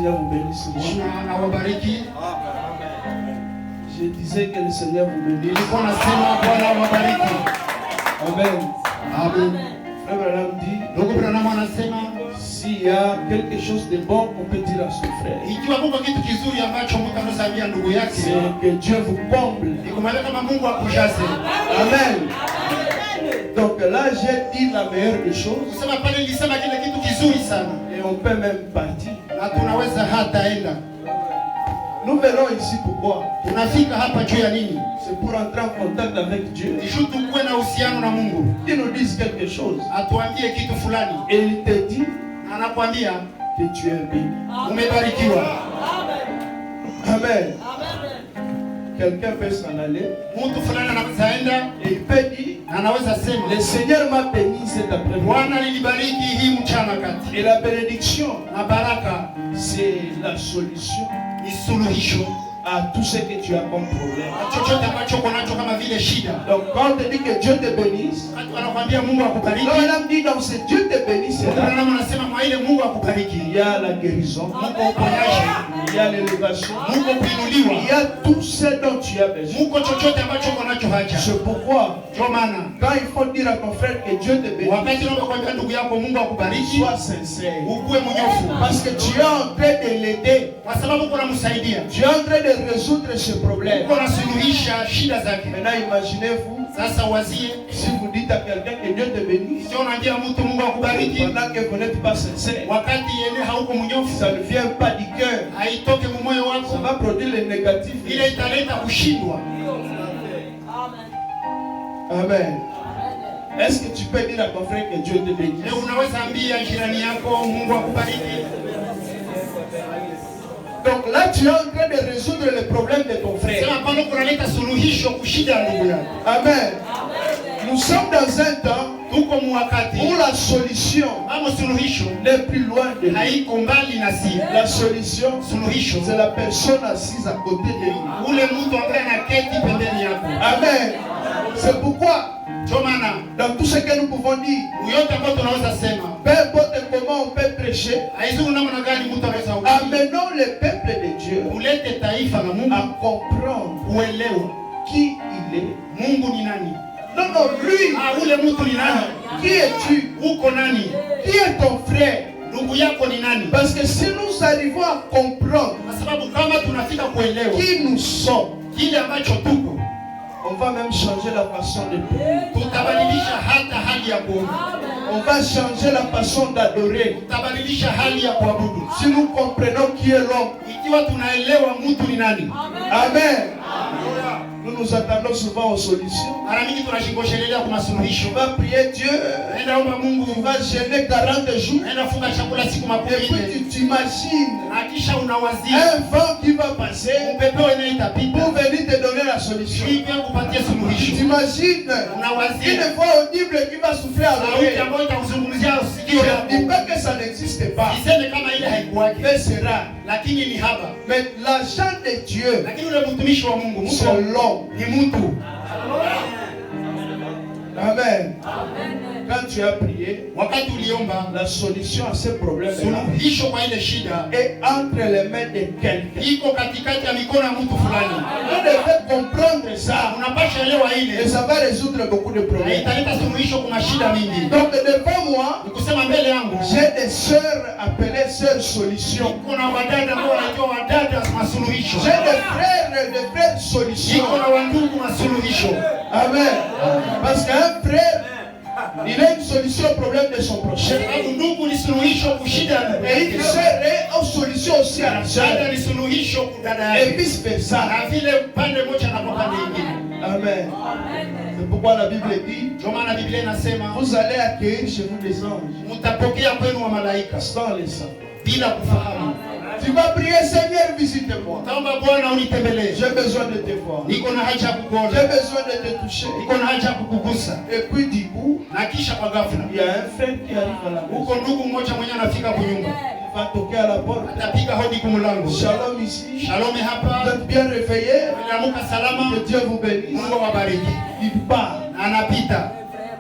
Seigneur vous bénisse. Je disais que le Seigneur vous bénisse. Amen. Amen. Frère Branham dit, s'il y a quelque chose de bon qu'on peut dire à son frère, c'est que Dieu vous comble. Amen. Donc là, j'ai dit la meilleure des choses. Et on peut même partir. Nous venons ici pourquoi? C'est pour entrer en contact avec Dieu. Il nous dit quelque chose. Et il te dit que tu es béni. Amen. Quelqu'un peut s'en aller. Et il peut dire, le Seigneur m'a béni cet après-midi. Et la bénédiction, c'est la solution à tout ce que tu as comme problème. Donc quand on te dit que Dieu te bénisse, quand il a dit donc c'est Dieu te bénisse, il y a la guérison, il y a l'élévation, il y a tout ce dont tu as besoin. C'est pourquoi quand il faut dire à ton frère que Dieu te bénisse, sois sincère, parce que tu es en train de l'aider, tu es en train de résoudre ce problème. Maintenant imaginez-vous, si vous dites à quelqu'un que Dieu te bénisse, pendant que vous n'êtes pas sincère, ça ne vient pas du cœur, ça va produire le négatif. Amen. Est-ce que tu peux dire à ton frère que Dieu te bénisse? Donc là, tu es en train de résoudre le problème de ton frère. Amen. Nous sommes dans un temps où la solution n'est plus loin de nous. La solution, c'est la personne assise à côté de nous. Amen. C'est pourquoi, dans tout ce que nous pouvons dire, peu importe comment on peut prêcher, amenons le peuple de Dieu à comprendre qui il est. Non, non, lui. Qui es-tu? Qui est ton frère? Parce que si nous arrivons à comprendre qui nous sommes, on va même changer la façon de prier. On va changer la façon d'adorer. Si nous comprenons qui est l'homme. Amen. Nous nous attendons souvent aux solutions. On va prier Dieu. On va jeûner 40 jours. Et puis tu t'imagines un vent qui va passer pour venir te donner la solution. Tu t'imagines une voix audible qui va souffler à l'oreille. Je ne dis pas que ça n'existe pas. Mais c'est rare. Mais l'agent de Dieu, c'est l'homme. Amen. Quand tu as prié, la solution à ce problème est entre les mains de quelqu'un. On devait comprendre ça. Et ça va résoudre beaucoup de problèmes. Donc devant moi, j'ai des sœurs appelées sœurs solutions. J'ai des frères solutions. Amen. Parce qu'un frère, il a une solution au problème de son prochain. Et une sœur est une solution aussi à la sœur. Et vice versa. Amen. C'est pourquoi la Bible dit, vous allez accueillir chez vous des anges. Sans les saints. Tu vas prier, Seigneur, visite-moi. J'ai besoin de te voir. J'ai besoin de te toucher. Et puis du coup, il y a un frère qui arrive à la maison. Il va toquer à la porte. Shalom ici. Vous êtes bien réveillés. Que Dieu vous bénisse. Il part.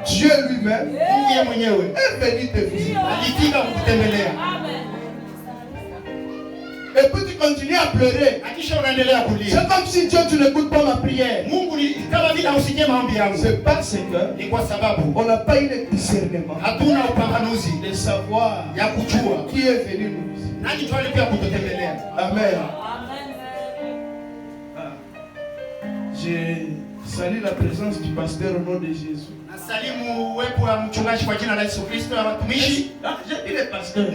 Dieu lui-même est venu te visiter. Et puis tu continues à pleurer. C'est comme si Dieu, tu n'écoutes pas ma prière. C'est parce que on n'a pas eu le discernement de savoir qui est venu nous visiter. Amen. J'ai salué la présence du pasteur au nom de Jésus. J'ai dit le pasteur.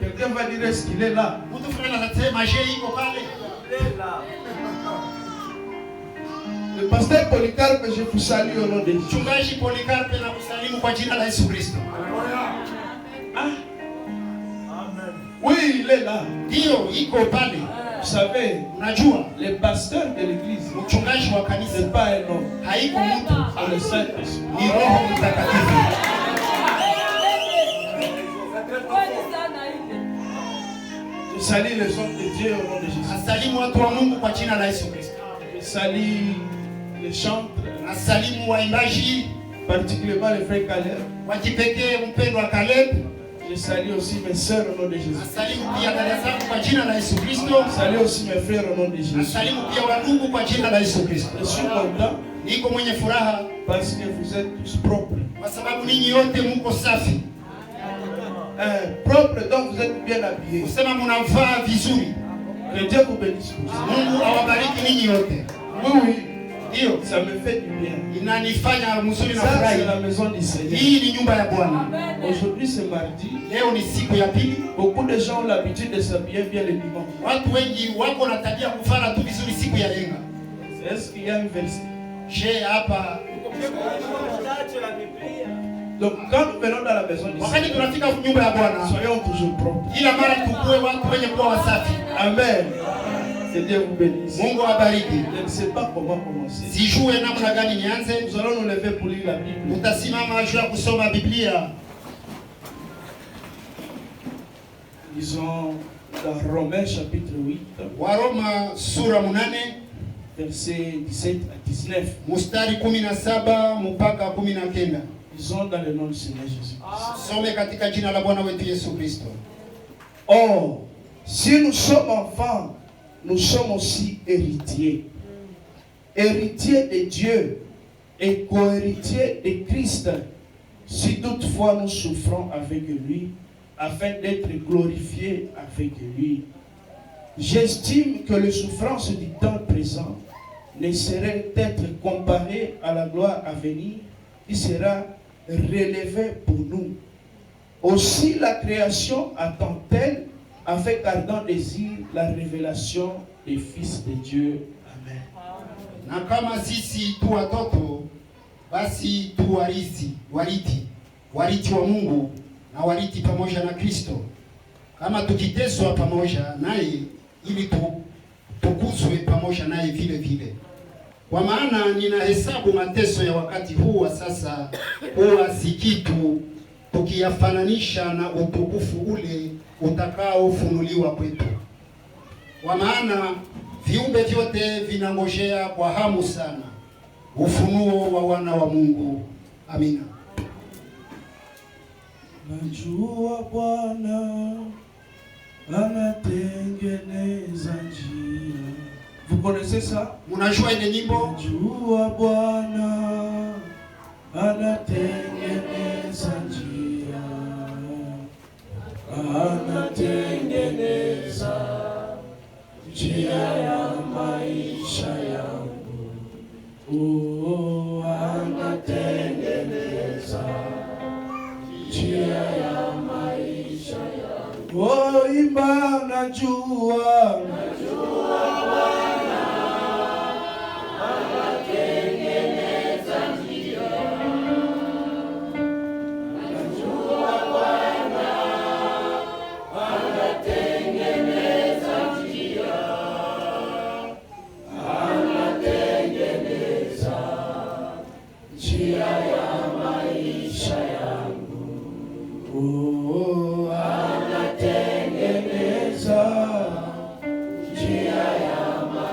Quelqu'un va dire est-ce qu'il est là? Le pasteur Polycarpe, je vous salue au nom de Jésus. Oui, il est là. Vous savez, le pasteur de l'église n'est pas un homme. C'est le Saint-Esprit. Je salue les hommes de Dieu au nom de Jésus. Je salue les chantres, particulièrement les frères Caleb. Je salue aussi mes sœurs au nom de Jésus. Je salue aussi mes frères au nom de Jésus. Je suis content parce que vous êtes tous propres. Propre, donc vous êtes bien habillés. Que Dieu vous bénisse pour ça. Oui. Ça me fait du bien. Ça, c'est la maison du Seigneur. Aujourd'hui, c'est mardi. Beaucoup de gens ont l'habitude de s'habiller bien le dimanche. Est-ce qu'il y a un verset? Donc, quand nous venons dans la maison du Seigneur, soyons toujours propres. Amen. Que Dieu vous bénisse. Je ne sais pas comment commencer. Nous allons nous lever pour lire la Bible. Disons dans Romains chapitre 8, versets 17 à 19. Disons dans le nom du Seigneur Jésus. Or, si nous sommes enfants, nous sommes aussi héritiers. Héritiers de Dieu et co-héritiers de Christ, si toutefois nous souffrons avec lui, afin d'être glorifiés avec lui. J'estime que les souffrances du temps présent ne seraient être comparées à la gloire à venir, qui sera relevée pour nous. Aussi la création attend-elle avec ardent désir la révélation des fils de Dieu. Amen. Na kama sisi tu watoto, basi tu wariti wa Mungu na wariti pamoja na Kristo, kama tukiteswa pamoja naye, ili tukuzwe pamoja naye vile vile. Kwa maana ninahesabu mateso ya wakati huu wa sasa kuwa si kitu, tukiyafananisha na utukufu ule utakaofunuliwa kwetu. Kwa maana viumbe vyote vinangojea kwa hamu sana ufunuo wa wana wa Mungu. Amina. Najua Bwana anatengeneza njia. Vous connaissez ça? Mnajua ile nyimbo? Najua Bwana anatengeneza njia. Anatengeneza njia ya maisha yangu. Oh, anatengeneza njia ya maisha yangu. Oh, imba najua. Najua Bwana anatengeneza njia. Najua Bwana anatengeneza njia. Anatengeneza njia ya maisha yangu. Oh, anatengeneza njia ya maisha yangu.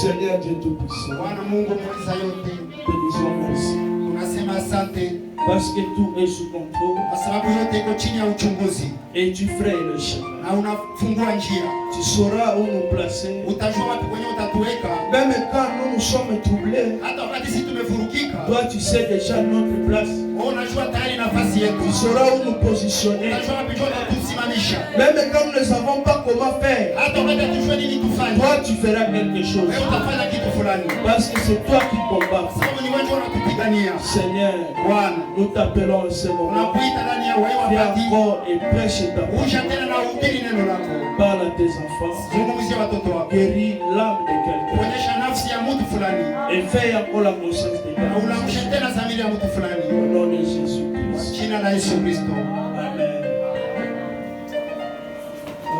Seigneur Dieu Tout-Puissant, Bwana Mungu mweza yote, te disons merci. tunasema asante Parce que tout est sous contrôle kwa sababu yote iko chini ya uchunguzi et tu frayes le chemin. na unafungua njia. Tu sauras où nous placer. Utajua wapi kwenye utatuweka. Même quand nous sommes troublés, Hata wakati sisi tumevurugika, toi tu sais déjà notre place. wewe unajua tayari nafasi yetu. Tu sauras où nous positionner. Unajua wapi utatusimamisha. Même quand nous ne savons pas comment faire, Hata wakati hatujui nini tufanye, toi tu feras quelque chose. wewe utafanya kitu fulani. Parce que c'est toi qui combats. Sababu ni wewe unatupigania. Seigneur, Bwana, nous t'appelons en ce moment. unakuita ndani ya wewe Viens wakati. encore et prêche ta parole. Usha tena na uhubiri neno lako. Parle à tes enfants. Zungumzia watoto wako. Guéris l'âme de quelqu'un. Kuonyesha nafsi ya mtu fulani. Et fais encore la conscience de Na quelqu'un. ulamshe tena dhamiri ya mtu Au fulani. nom de Kwa Jésus-Christ. jina la Yesu Kristo. Amen.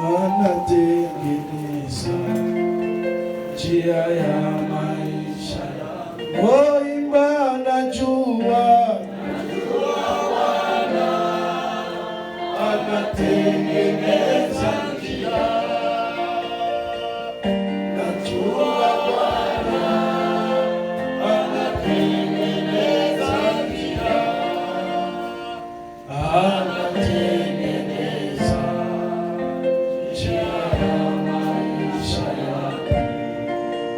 Anatengeneza njia ya maisha. Oh, imba najua. Anatengeneza njia. Najua Bwana anatengeneza njia. Anatengeneza njia ya maisha yako.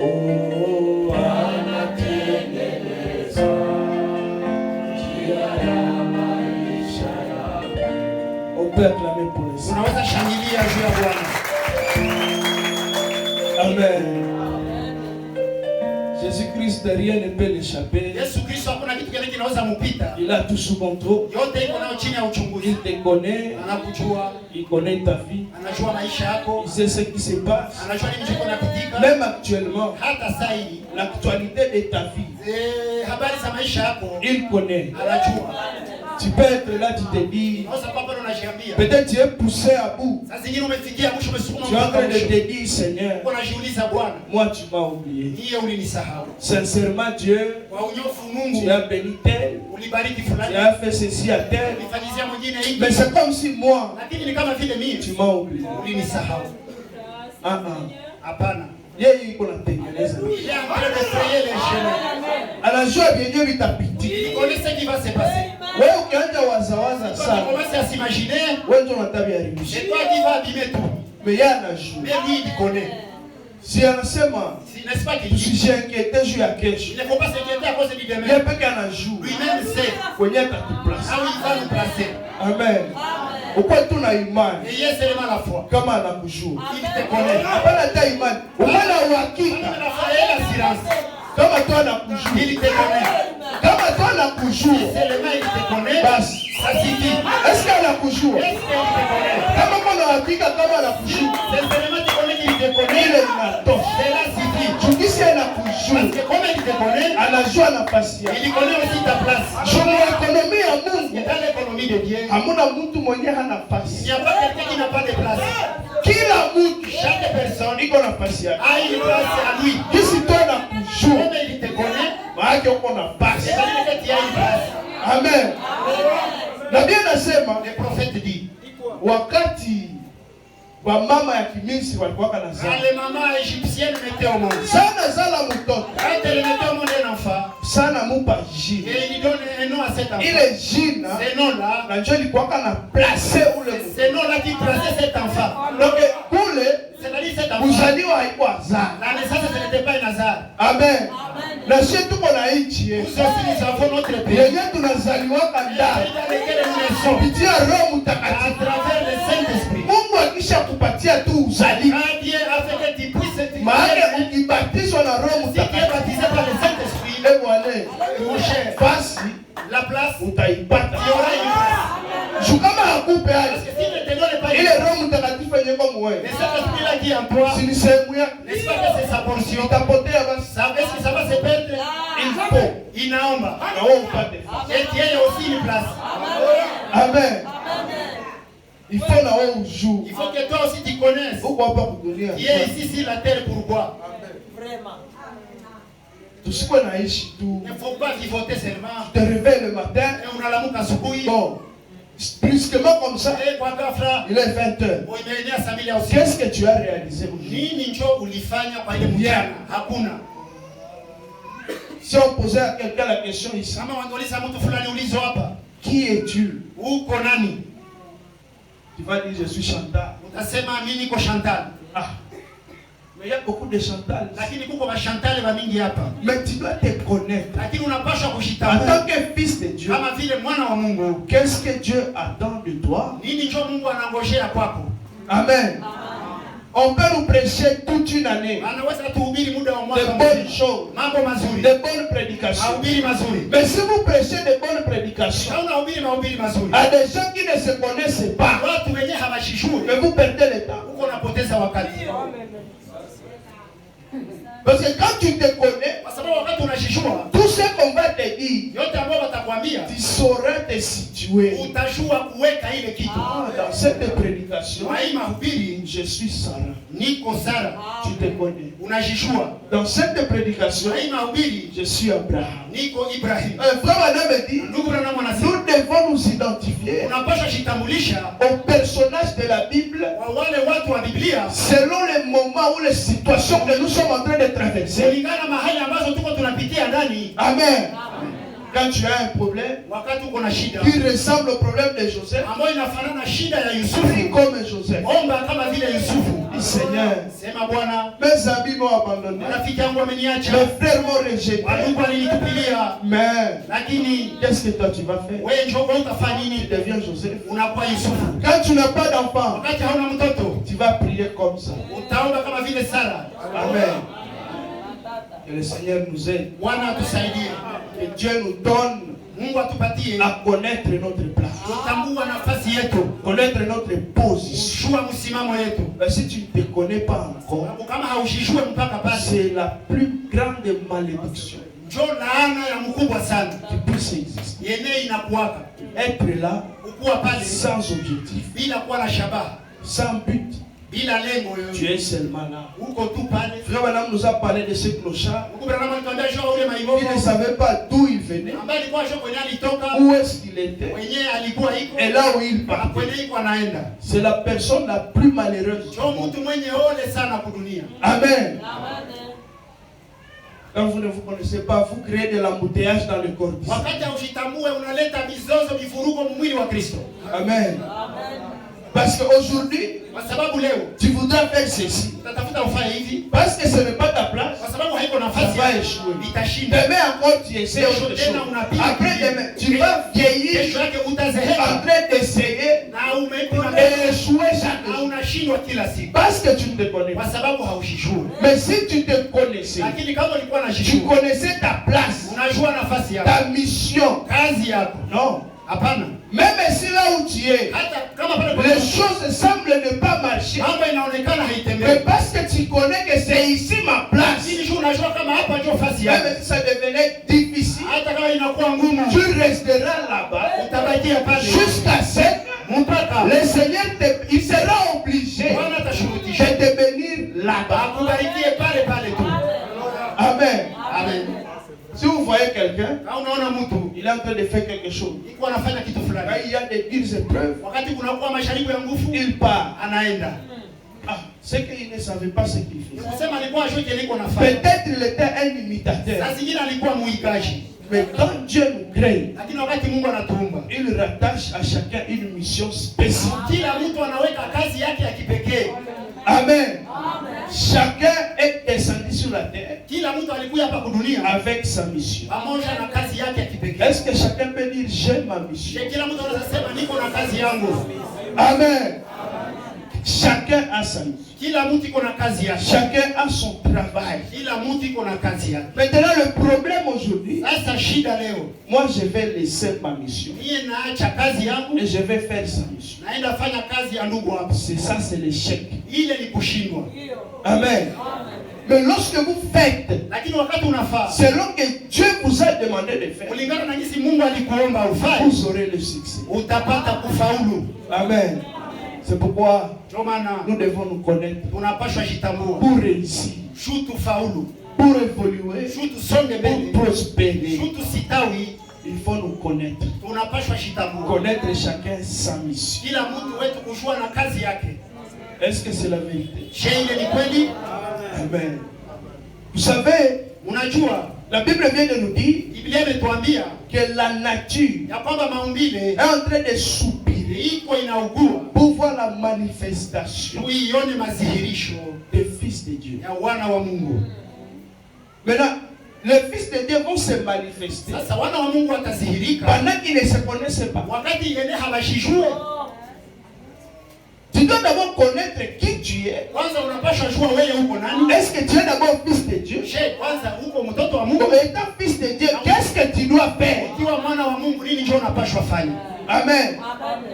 Oh, anatengeneza njia ya maisha yako. On peut acclamer pour les saints. Unaweza shangilia juu ya Bwana. Amen. Jésus-Christ, rien ne peut l'échapper. Yesu Kristo hakuna kitu kile kinaweza mpita. Il a tout sous contrôle. Yote iko nayo chini ya uchunguzi. Il te connaît. Anakujua, Il connaît ta vie. anajua maisha yako, Il sait ce qui se passe. anajua nini chiko napitika. Même actuellement, Hata sasa hivi l'actualité de ta vie, habari za maisha yako il connaît. anajua. Tu peux être là, tu te dis, Unaweza kuwa bado unajiambia. peut-être tu es poussé à bout. Saa zingine umefikia mwisho, umesukuma Tu es en mpaka train de mwisho. te dire, Seigneur, Uko unajiuliza Bwana, moi tu m'as oublié. niye ulinisahau. Sincèrement, Dieu, Kwa unyofu tu Mungu as béni tel, ulibariki tu fulani, as fait ceci à tel. ulifanyizia mwingine Mais hiki. c'est comme si moi, Lakini ni kama vile mimi tu m'as oublié. ulinisahau. Hapana. Yeye iko natengeneza. Il est en train de frayer les chemins. Anajua vyenyewe vitapiti. Il connaît ce qui va se passer. Wewe ukianza wazawaza Quand on sana, commence à s'imaginer, wewe ndio unatabiharibisha. c'est toi qui vas abîmer tout. Mais yeye anajua. Mais lui, il connaît. Si anasema N'est-ce pas qu'il dit? tusijiinquiete juu ya kesho. Il ne faut pas s'inquiéter à cause du demain. Yeye peke anajua. Lui-même sait Kwenye atatuplace. là où il va nous placer. Amen. Ukwe tu na imani Ayez seulement la foi. kama anakujua. Il te connaît. Hapana hata imani. Uwe na uhakika La foi et l'assurance. kama tu anakujua. Il te connaît. Kama tu anakujua. Seulement il te connaît. Basi. Ça suffit. Est-ce que anakujua? Est-ce qu'il te connaît? Kama kuna uhakika kama anakujua. C'est seulement tu connais qu'il te connaît. Ile inatosha. Cela suffit. Jukisi Parce anakujua. que comme il te connaît, Anajua nafasi yako. il connaît aussi ta place. Juu ekonomi ya Mungu Et dans l'économie de Dieu, hamuna mtu mwenye hana il nafasi. n'y a pas quelqu'un qui n'a pas de place. Kila mtu Chaque personne iko nafasi yake. a une place à lui. Kisi tu anakujua, Comme il te connaît, maana uko nafasi. c'est parce que tu as une place. Amen. Nabii anasema Le prophète dit, wakati wa mama ya Kimisri walikuwa quand kanazaa les mamans égyptiennes mettaient au monde, sana zala mtoto quand elles mettaient au monde un enfant, sana mupa jina et ils lui donnent un nom à cet enfant, ile jina ce nom-là, na njoo ilikuwa kana place ule mtoto. ce nom-là qui plaçait cet enfant. Donc kule C'est-à-dire cet enfant, kuzaliwa haikuwa zaa. la naissance, ce n'était pas un hasard. Amen. Na sisi tuko na nchi Nous yetu aussi, nous avons notre pays. yenye tunazaliwaka ndani Dans lequel nous naissons, kupitia Roho à Mtakatifu. travers le Saint-Esprit. Mungu akisha kupatia tu uzaliwa, Quand Dieu a fait que tu puisses te maana ukibatizwa na Roho si tu es Mtakatifu, baptisé par le Saint-Esprit, Bwana, mon cher, basi la place, utaipata. il y aura une place. Juu kama hakupe Parce hayo, que s'il ne te donne pas une ile place, Roho Mtakatifu yenye kwa le mwewe, Saint-Esprit-là qui est en toi, si ni sehemu yake, n'est-ce pas que c'est sa portion? itapotea basi. Est-ce que ça va se perdre? Il faut Inaomba. na wewe upate. Et tu as aussi une place. Amen. Il faut na wewe ujue. Il faut que toi aussi tu connaisses. Uko hapa kudunia. Tu es ici sur la terre pourquoi? Vraiment. Tusikwe naishi tu. Il ne faut pas vivoter seulement. Tu te réveilles le matin. Et unalamuka asubuhi. Bon, brusquement comme ça, il est 20h. Qu'est-ce que tu as réalisé aujourd'hui? Si on posait à quelqu'un la question ici, qui es-tu? Tu vas dire, je suis Chantal. Ah. Mais il y a beaucoup de Chantal. Mais tu dois te connaître. En tant que fils de Dieu, qu'est-ce que Dieu attend de toi? Amen. On peut nous prêcher toute une année de bonnes choses, de bonnes prédications. Mais si vous prêchez de bonnes prédications à des gens qui ne se connaissent pas, mais vous perdez le temps. Parce que quand tu te connais, tout ce qu'on va te dire, tu sauras te situer. Dans cette prédication, je suis Sarah. Tu te connais. Dans cette prédication, je suis Abraham. Frère Madame dit, nous devons nous identifier au personnage de la Bible selon les moments ou les situations que nous sommes en train de traverser. Amen. Quand tu as un problème qui ressemble au problème de Joseph, prie comme Joseph. Dis Seigneur, mes amis m'ont abandonné, mes frères m'ont rejeté, mais qu'est-ce que toi tu vas faire? Tu deviens Joseph. Quand tu n'as pas d'enfant, tu vas prier comme ça. Amen. Que le Seigneur nous aide. Que Dieu nous donne à connaître notre place, connaître notre position. Mais si tu ne te connais pas encore, c'est la plus grande malédiction qui puisse exister. Être là sans objectif, sans but. Tu es seulement là. Frère Madame nous a parlé de ce clochard. Il ne savait pas d'où il venait, où est-ce qu'il était, et là où il partait. C'est la personne la plus malheureuse. Amen. Quand vous ne vous connaissez pas, vous créez de l'embouteillage dans le corps. Amen. Parce qu'aujourd'hui, tu voudras faire ceci. Parce que ce n'est pas ta place, ça va échouer. Demain encore, tu essaies autre chose. Après demain, tu vas vieillir en train d'essayer et échouer chaque jour. Parce que tu ne te connais pas. Mais si tu te connaissais, tu connaissais ta place, ta mission. Non. Même si là où tu es, les choses semblent ne pas marcher, mais parce que tu connais que c'est ici ma place, même si ça devenait difficile, tu resteras là-bas jusqu'à ce que le Seigneur il sera obligé de te bénir là-bas. Amen. Amen. Si vous voyez quelqu'un, il est en train de faire quelque chose. Quand il y a des dures épreuves, il part. C'est qu'il ne savait pas ce qu'il fait. Peut-être il était un imitateur. Mais quand Dieu nous crée, il rattache à chacun une mission spécifique. Amen. Chacun est descendu sur la terre avec sa mission. Est-ce que chacun peut dire j'ai ma mission? Amen. Chacun a sa mission. Chacun a son travail. Maintenant le problème aujourd'hui, moi je vais laisser ma mission et je vais faire sa mission. C'est ça, c'est l'échec. Amen. Mais lorsque vous faites selon que Dieu vous a demandé de faire, vous aurez le succès. Amen. C'est pourquoi nous devons nous connaître pour réussir, pour évoluer, pour prospérer. Il faut nous connaître. Tunapaswa shitambua. Connaître chacun sa mission. Kila mtu wetu kujua na kazi yake. Est-ce que c'est la vérité? Je ile ni kweli? Amen. Vous savez, unajua la Bible vient de nous dire Biblia imetuambia que la nature ya kwamba maumbile est en train de soupirer iko inaugua pour voir la manifestation tuione madhihirisho des fils de Dieu. ya wana wa Mungu. Maintenant, les fils de Dieu vont se manifester Sasa wana wa Mungu watadhihirika pendant qu'ils ne se connaissent pas. wakati yeye hawashijue. Tu dois d'abord connaître qui tu es. Kwanza unapaswa jua wewe uko nani. Est-ce que tu es d'abord fils de Dieu? Je, kwanza uko mtoto wa Mungu. Étant fils de Dieu, qu'est-ce que tu dois faire? Ukiwa mwana wa Mungu nini ndio unapaswa fanya? Amen.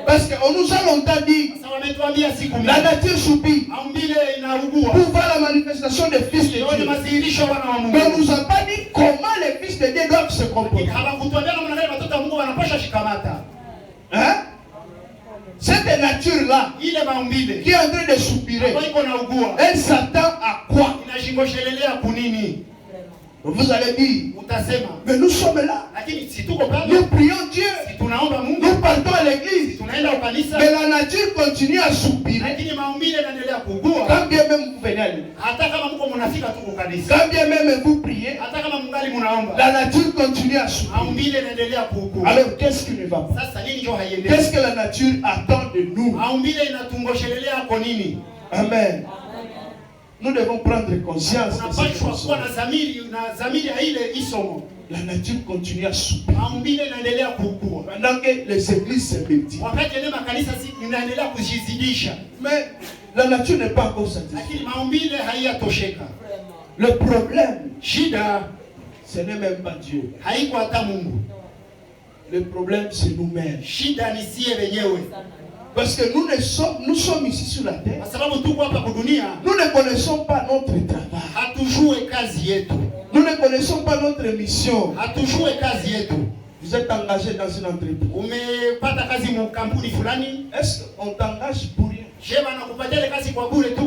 Parce qu'on nous a longtemps dit Sasa wametuambia siku la nature soupire maumbile inaugua pour voir la manifestation des fils de tuone Dieu. madhihirisho wana wa Mungu. Mais on nous a pas dit comment les fils de Dieu doivent se comporter. Hawakutuambia namna gani watoto wa Mungu wanapaswa shikamata. Hein? Cette nature-là Ile maumbile qui est en train de soupirer, iko inaugua. elle s'attend à quoi? Inashingoshelelea kunini? Vous allez dire, Utasema, mais nous sommes là. lakini si tuko pale, Nous prions Dieu. si tunaomba Mungu, Nous partons à l'église. tunaenda kwa kanisa, Mais la nature continue à soupirer. lakini maumbile yanaendelea kuugua. Quand bien même vous venez à l'église. Hata kama mko mnafika tu kwa kanisa, Quand bien même vous priez, hata kama mngali mnaomba, la nature continue à soupirer. maumbile yanaendelea kuugua. Alors qu'est-ce qui ne va pas? Sasa nini ndio haiendelei? Qu'est-ce que la nature attend de nous? Maumbile inatungoshelelea kwa nini? Amen. Nous devons prendre conscience de cette Unapaswa kuwa chose. na dhamiri ya ile isomo. La nature continue à soupirer. Maumbile inaendelea kuugua. Pendant que les églises se multiplient. Wakati ile makanisa inaendelea kujizidisha. Mais la nature n'est pas encore satisfaite. Lakini maumbile haiyatosheka. Le problème, Shida ce n'est même pas Dieu. haiko hata Mungu. Le problème, c'est nous-mêmes. Shida ni sie wenyewe. Parce que nous sommes ici sur la terre. Kwa sababu tuko hapa kwa dunia, Nous ne connaissons pas notre travail. hatujue kazi yetu. Nous ne connaissons pas notre mission. Hatujue kazi yetu. Vous êtes engagé dans une entreprise. Umepata kazi mu kampuni fulani, Est-ce qu'on t'engage pour rien? je wanakupatia ile kazi kwa bure tu.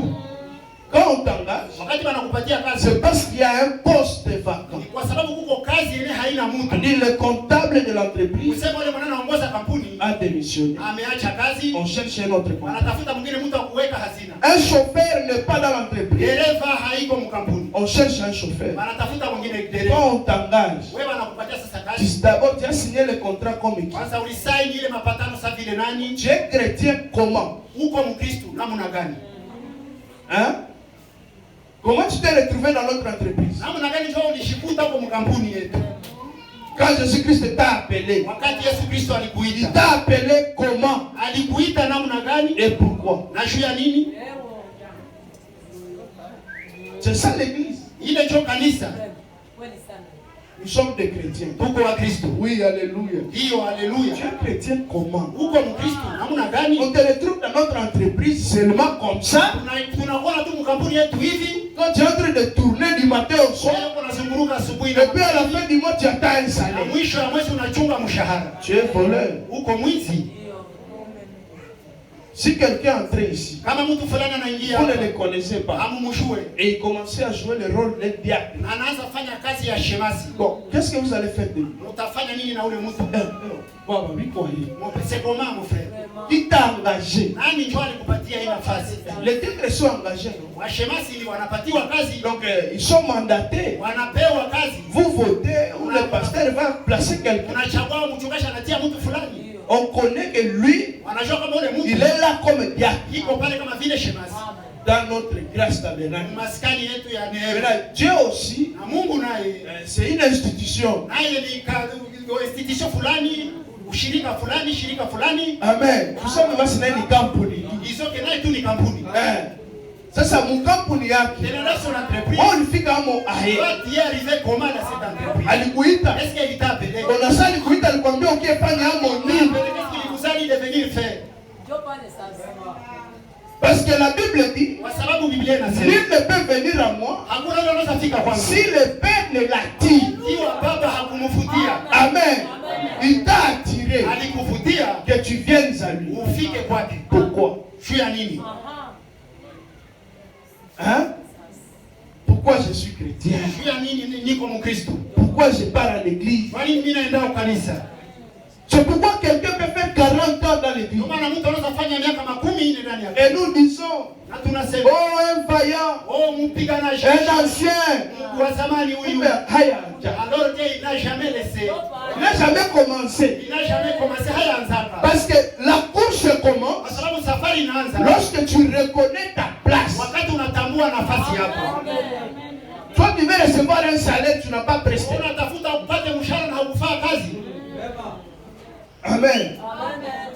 Quand on t'engage, Wakati wanakupatia kazi, c'est parce qu'il y a un poste vacant. kwa sababu kuko kazi ile haina mtu. C'est-à-dire le comptable de l'entreprise Usema yule mwana anaongoza kampuni a démissionné. ameacha kazi, On cherche un autre comptable. wanatafuta mwingine mtu wa kuweka hazina. Un chauffeur n'est pas dans l'entreprise. Dereva haiko mkampuni, On cherche un chauffeur. wanatafuta mwingine dereva. Quand on t'engage, Wewe wanakupatia sasa kazi, d'abord tu as signé le contrat comme équipe. kwanza ulisaini ile mapatano sasa vile nani? Tu es chrétien comment? Uko Mkristo namna gani? Hein? Comment tu t'es retrouvé dans notre entreprise? Namna gani ndio ulishikuta huko mkampuni yetu? Quand Jésus-Christ t'a appelé, Wakati Yesu Kristo il alikuita, t'a appelé comment? alikuita namna gani Et pourquoi? na juu ya nini? C'est ça l'église. Ile ndio kanisa. Nous sommes des chrétiens. Tuko wa Kristo. Oui, alléluia. Hiyo haleluya. Tu es chrétien comment? Uko Mkristo namna gani? On te retrouve dans notre entreprise seulement comme ça. Tunakuwa tu mkampuni yetu hivi, Quand tu es en train de tourner du matin au soir, wewe unazunguruka asubuhi et na puis à la fin du mois, tu attends un na salaire. mwisho wa mwezi unachunga mshahara. Tu es voleur. Uko mwizi. Si quelqu'un entrait ici, Kama mtu fulani vous anaingia, ne le connaissez pas, hamumjue, et il commençait à jouer le rôle d'un diable. anaanza fanya kazi ya shemasi. Bon, qu'est-ce que vous allez faire de lui? Utafanya nini na ule mtu? Baba, oui, quoi, il- C'est comment mon frère? il t'a engagé. Nani ndio alikupatia hii nafasi? Les titres sont engagés. Non? Washemasi ni wanapatiwa kazi, Donc, ils sont mandatés. wanapewa kazi. Vous votez ou le pasteur va placer quelqu'un. Unachagua mchungaji anatia mtu fulani. On connaît que lui, Wanajua kama ule il mtu est là comme diable iko pale kama vile shemasi. dans notre grâce tabernacle. Maskani yetu ya neema. Maintenant, Dieu aussi, Na Mungu naye c'est une institution. naye ni institution fulani, ushirika fulani, shirika fulani. Amen. Nous sommes dans une kampuni. Isoke naye tu ni kampuni. Sasa mkampuni yake Génération d'entreprise. ulifika amo ahe Toi, tu es arrivé comment dans cette entreprise? alikuita Est-ce qu'il t'a appelé? onasa alikuita alikwambia ukifanya amo nini? Qu'est-ce qu'il vous a dit de venir faire? Parce que la Bible dit Kwa sababu Biblia inasema nul ne peut venir à moi hakuna yule anaweza fika kwangu si le Père ne l'attire. ikiwa baba hakumfutia. Amen. Il t'a attiré Alikufutia que tu viennes à lui. ufike kwake. Pourquoi? Juu ya nini? Hein? Pourquoi je suis chrétien? Juu ya nini niko Mkristo? Pourquoi je pars à l'église? Kwa nini mimi naenda kanisa? C'est pourquoi quelqu'un peut faire 40 ans dans l'église. Et nous disons, oh un vaillant, un ancien. Alors qu'il n'a jamais laissé. Il n'a jamais commencé. Parce que la course commence lorsque tu reconnais ta place. Toi tu veux recevoir un salaire, tu n'as pas presté. Amen.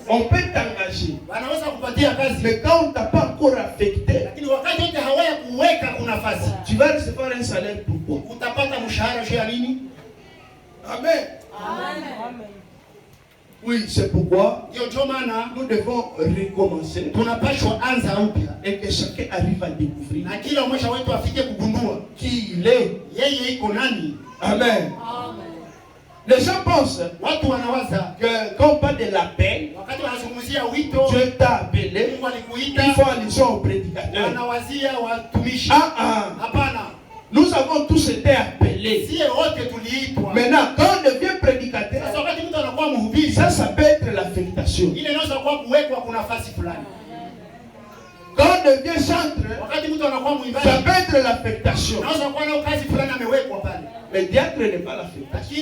On peut t'engager. Mais quand on ne t'a pas encore affecté, tu vas recevoir un salaire pourquoi? Amen. Oui, c'est pourquoi nous devons recommencer et que chacun arrive à découvrir qui il est. Amen. Les gens pensent que quand on parle de l'appel, Dieu t'a appelé, il faut allusion au prédicateur. Nous avons tous été appelés. Maintenant, quand on devient prédicateur, ça peut être l'affectation. Quand on devient chantre, ça peut être l'affectation. Le diacre n'est pas l'affectation.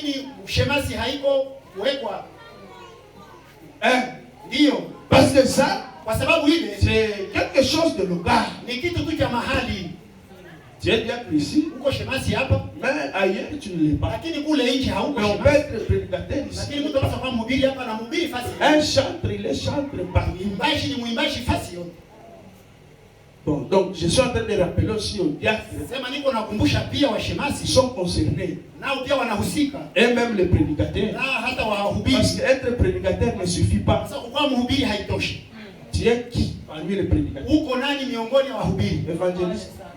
Hein? Parce que ça, c'est quelque chose de local. Tu es diacre ici, mais ailleurs tu ne l'es pas. Mais on peut être prédicateur ici. Un chantre, il est chantre parmi. Bon, donc je suis en train de rappeler aussi aux diacres. Ils sont concernés. Et même les prédicateurs. Parce qu'être prédicateur ne suffit pas. Tu es qui parmi les prédicateurs?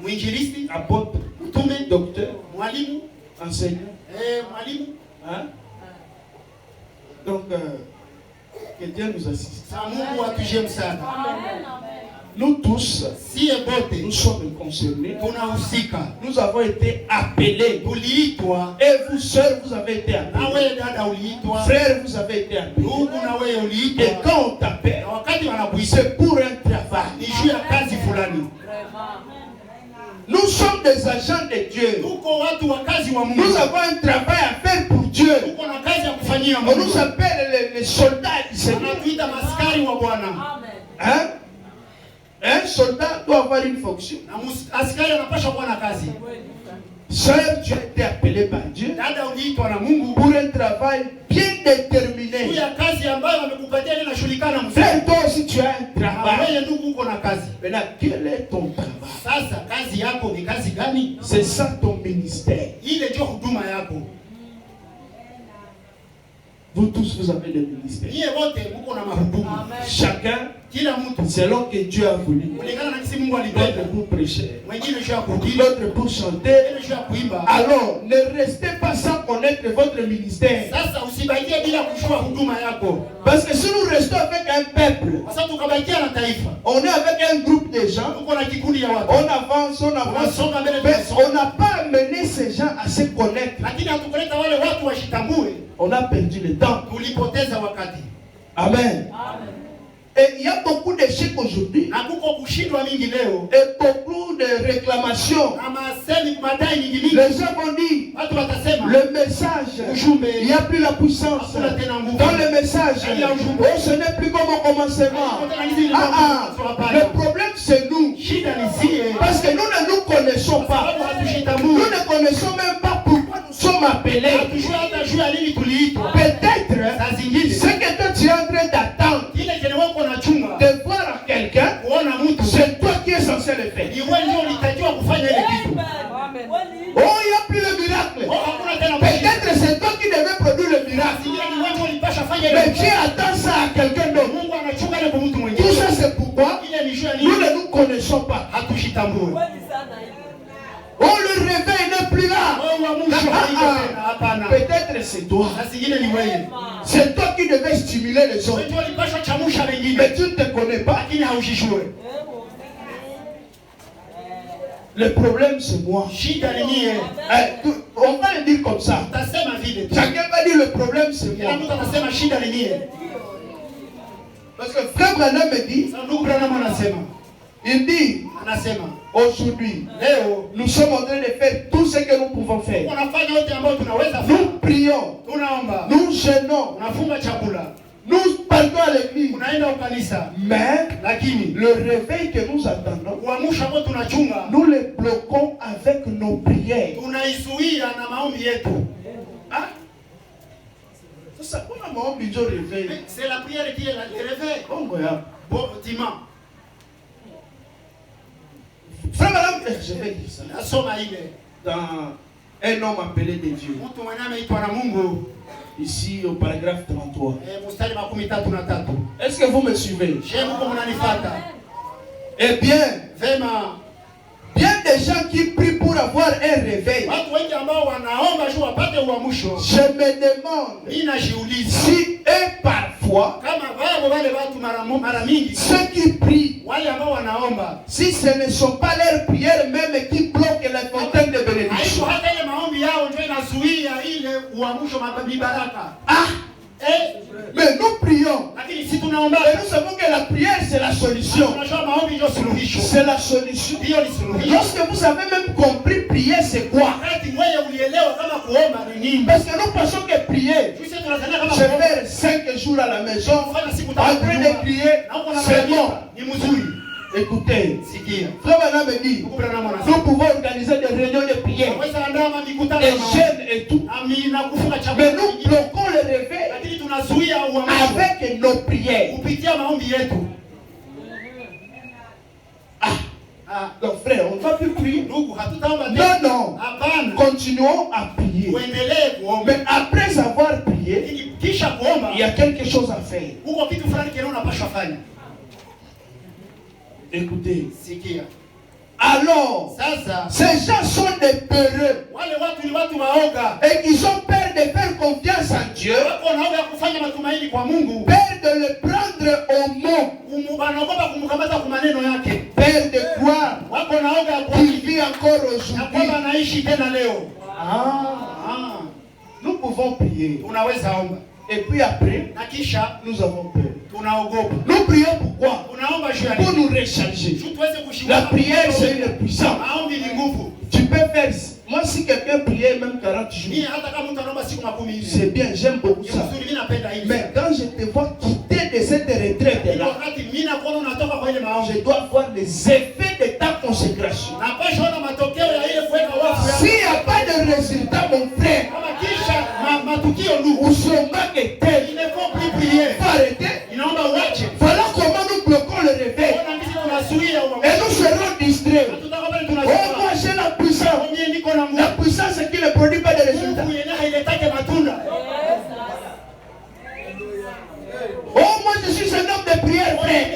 Évangéliste, apôtre, docteur, enseignant. Hein? Donc, que Dieu nous assiste. Nous tous, nous sommes concernés. Nous avons été appelés. Et vous, sœurs, vous avez été appelés. Frères, vous avez été appelés. Et quand on t'appelle, c'est pour un travail. Nous sommes des agents de Dieu. Nous avons un travail à faire pour Dieu. On nous appelle les soldats du Seigneur. Hein? Un soldat doit avoir une fonction. Seul tu as été appelé par Dieu pour un travail bien déterminé. Frère, toi aussi tu as un travail. Maintenant, quel est ton travail? C'est ça ton ministère. Vous tous, vous avez des ministères. Chacun, selon que Dieu a voulu. L'autre pour prêcher, l'autre pour chanter. Alors, ne restez pas sans connaître votre ministère. Parce que si nous restons avec un peuple, on est avec un groupe de gens, on avance, mais on n'a pas amené ces gens à se connaître. On a perdu le temps. Amen. Et il y a beaucoup d'échecs aujourd'hui. Et beaucoup de réclamations. Les gens vont dire, le message, il n'y a plus la puissance. Dans le message, ce n'est plus comme au commencement. Le problème c'est nous. Parce que nous ne nous connaissons pas. Nous ne connaissons même pas pourquoi nous sommes appelés. Peut-être, ce que toi tu es en train d'attendre, de voir à quelqu'un, c'est toi qui es censé le faire. Oh, il n'y a plus le miracle. Peut-être c'est toi qui devais produire le miracle. Mais Dieu attend ça à quelqu'un d'autre. Tout ça c'est pourquoi nous ne nous connaissons pas. Oh, le réveil n'est plus là. Peut-être c'est toi. C'est toi qui devais stimuler les autres. Mais tu ne te connais pas. Le problème c'est moi. On va le dire comme ça. Chacun va dire dit le problème c'est moi. Parce que frère Branham me dit, il dit, aujourd'hui, nous sommes en train de faire tout ce que nous pouvons faire. Nous prions, nous jeûnons, nous partons à l'église. Mais le réveil que nous attendons, nous le bloquons avec nos prières. C'est la prière qui est le réveil. Bon, dimanche. Frère Madame, je vais dire ça. Dans un homme appelé de Dieu. Ici au paragraphe 33. Est-ce que vous me suivez? Eh bien, bien des gens qui prient pour avoir un réveil. Je me demande si eux parfois, ceux qui prient, si ce ne sont pas leurs prières même qui bloquent la fontaine de bénédiction. Ah! Mais nous prions. Et nous savons que la prière c'est la solution. C'est la solution. Lorsque vous avez même compris prier c'est quoi? Parce que nous pensons que prier, je fais 5 jours à la maison, en train de prier, c'est bon. Écoutez, frère Branham me dit, nous pouvons organiser des réunions de prière, des jeûnes et tout. Mais nous bloquons le réveil avec nos prières. Donc frère, on ne va plus prier. Non. Continuons à prier. Mais après avoir prié, il y a quelque chose à faire. Écoutez. Alors, ces gens sont des peureux et qu'ils ont peur de faire confiance en Dieu, peur de le prendre au mot, peur de croire qu'il vit encore aujourd'hui. Nous pouvons prier. Et puis après, nous avons peur. Nous prions pourquoi? Pour nous recharger. La prière c'est une puissance. Tu peux faire, moi si quelqu'un priait même 40 jours, c'est bien, j'aime beaucoup ça. Mais quand je te vois quitter de cette retraite là, je dois voir les effets de ta consécration. S'il n'y a pas de résultat mon frère, ou son manque est tel, il ne faut plus prier. Il faut arrêter. Voilà comment nous bloquons le réveil. Et nous serons distraits. Oh, moi j'ai la puissance. La puissance c'est qui ne produit pas de résultats. Oh, moi je suis un homme de prière, frère.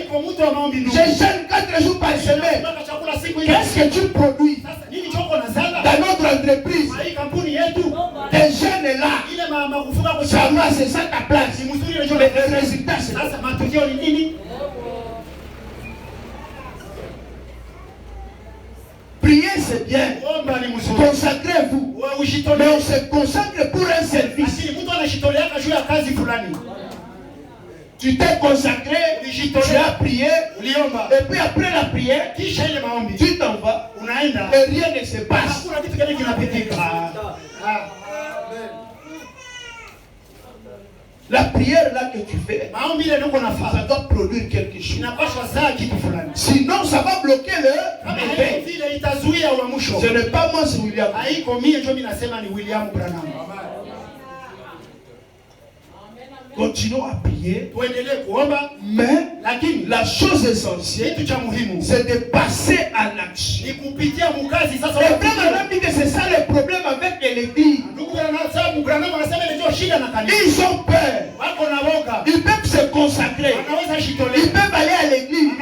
Je jeûne 4 jours par semaine. Qu'est-ce que tu produis dans notre entreprise? Tes jeunes est là. Ça va, c'est ça ta place. Mais le résultat c'est ça. Prier c'est bien. Consacrez-vous. Mais on se consacre pour un service. Tu t'es consacré, tu as prié, et puis après la prière, tu t'en vas, et rien ne se passe. La prière là que tu fais, ça doit produire quelque chose. Sinon, ça va bloquer le réveil. Ce n'est pas moi, c'est William. Continuons à prier, mais la chose essentielle, c'est de passer à l'action. Et Branham dit que c'est ça le problème avec l'église. Ils ont peur. Ils peuvent se consacrer. Ils peuvent aller à l'église.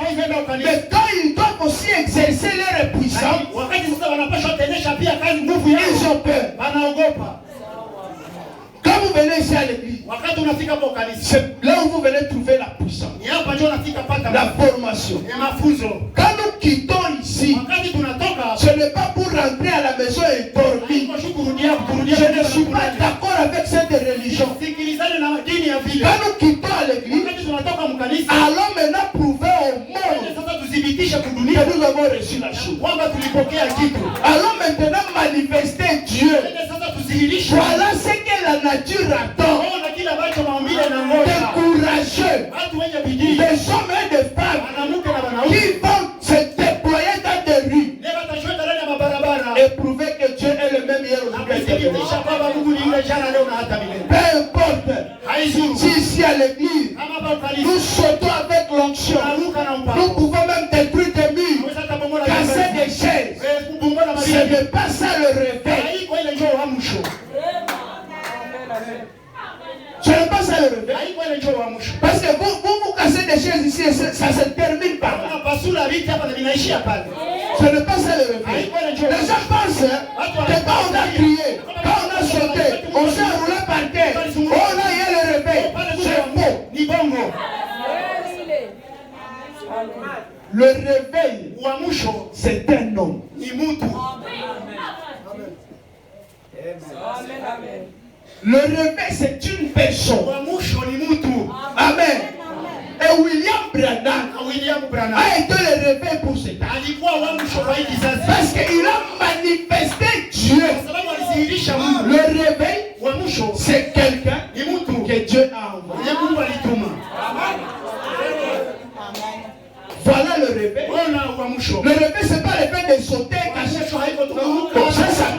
Mais quand ils doivent aussi exercer leur puissance, ils ont peur. Quand vous venez ici à l'église, c'est là où vous venez trouver la puissance, la formation. Quand nous quittons ici, ce n'est pas pour rentrer à la maison et dormir. Je ne suis pas d'accord avec cette religion. allons maintenant prouver au monde que nous avons reçu la chose. Allons maintenant manifester Dieu. Voilà ce que la nature attend. Des courageux, des hommes et des femmes qui vont se déployer dans des rues et prouver que Dieu est le même hier aujourd'hui. Peu importe si ici à l'église nous sautons avec l'onction, nous pouvons même détruire des murs, casser des chaises. Ce n'est pas ça le réveil. Ce n'est pas ça le réveil. Parce que vous cassez des chaises ici et ça se termine par là. Ce n'est pas ça le réveil. Les gens pensent que quand on a crié, quand on a sauté, on s'est roulé par terre, on a eu le réveil. C'est faux. Le réveil, c'est un homme. Le réveil, c'est une personne. Amen. Et William Branham a été le réveil pour cet âge. Parce qu'il a manifesté Dieu. Le réveil, c'est quelqu'un que Dieu a envoyé. Voilà le réveil. Le réveil, ce n'est pas le fait de sauter, cacher. Ça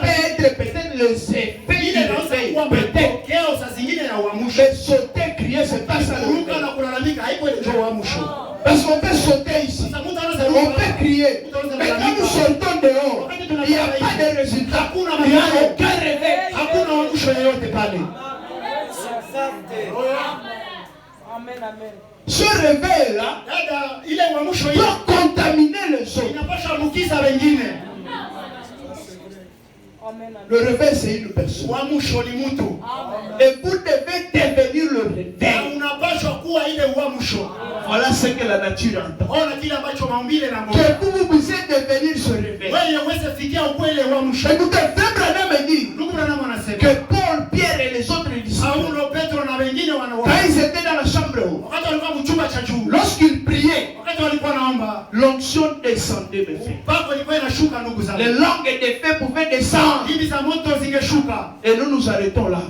peut être peut-être le effet du réveil. Peut-être. Mais sauter, crier, ce n'est pas ça le réveil. Parce qu'on peut sauter ici. On peut crier. Mais quand nous sortons dehors, il n'y a pas de résultat. Il n'y a aucun réveil. Amen, amen. Ce réveil-là peut contaminer les autres. Le réveil, c'est une personne. Et vous devez devenir le réveil. Voilà ce que la nature entend. Que vous puissiez devenir ce réveil. Écoutez, Frère Branham me dit que Paul, Pierre et les autres disciples, quand ils étaient dans la chambre haute, lorsqu'ils priaient, l'onction descendait, mes frères. Les langues des feux pouvaient descendre. Et nous nous arrêtons là.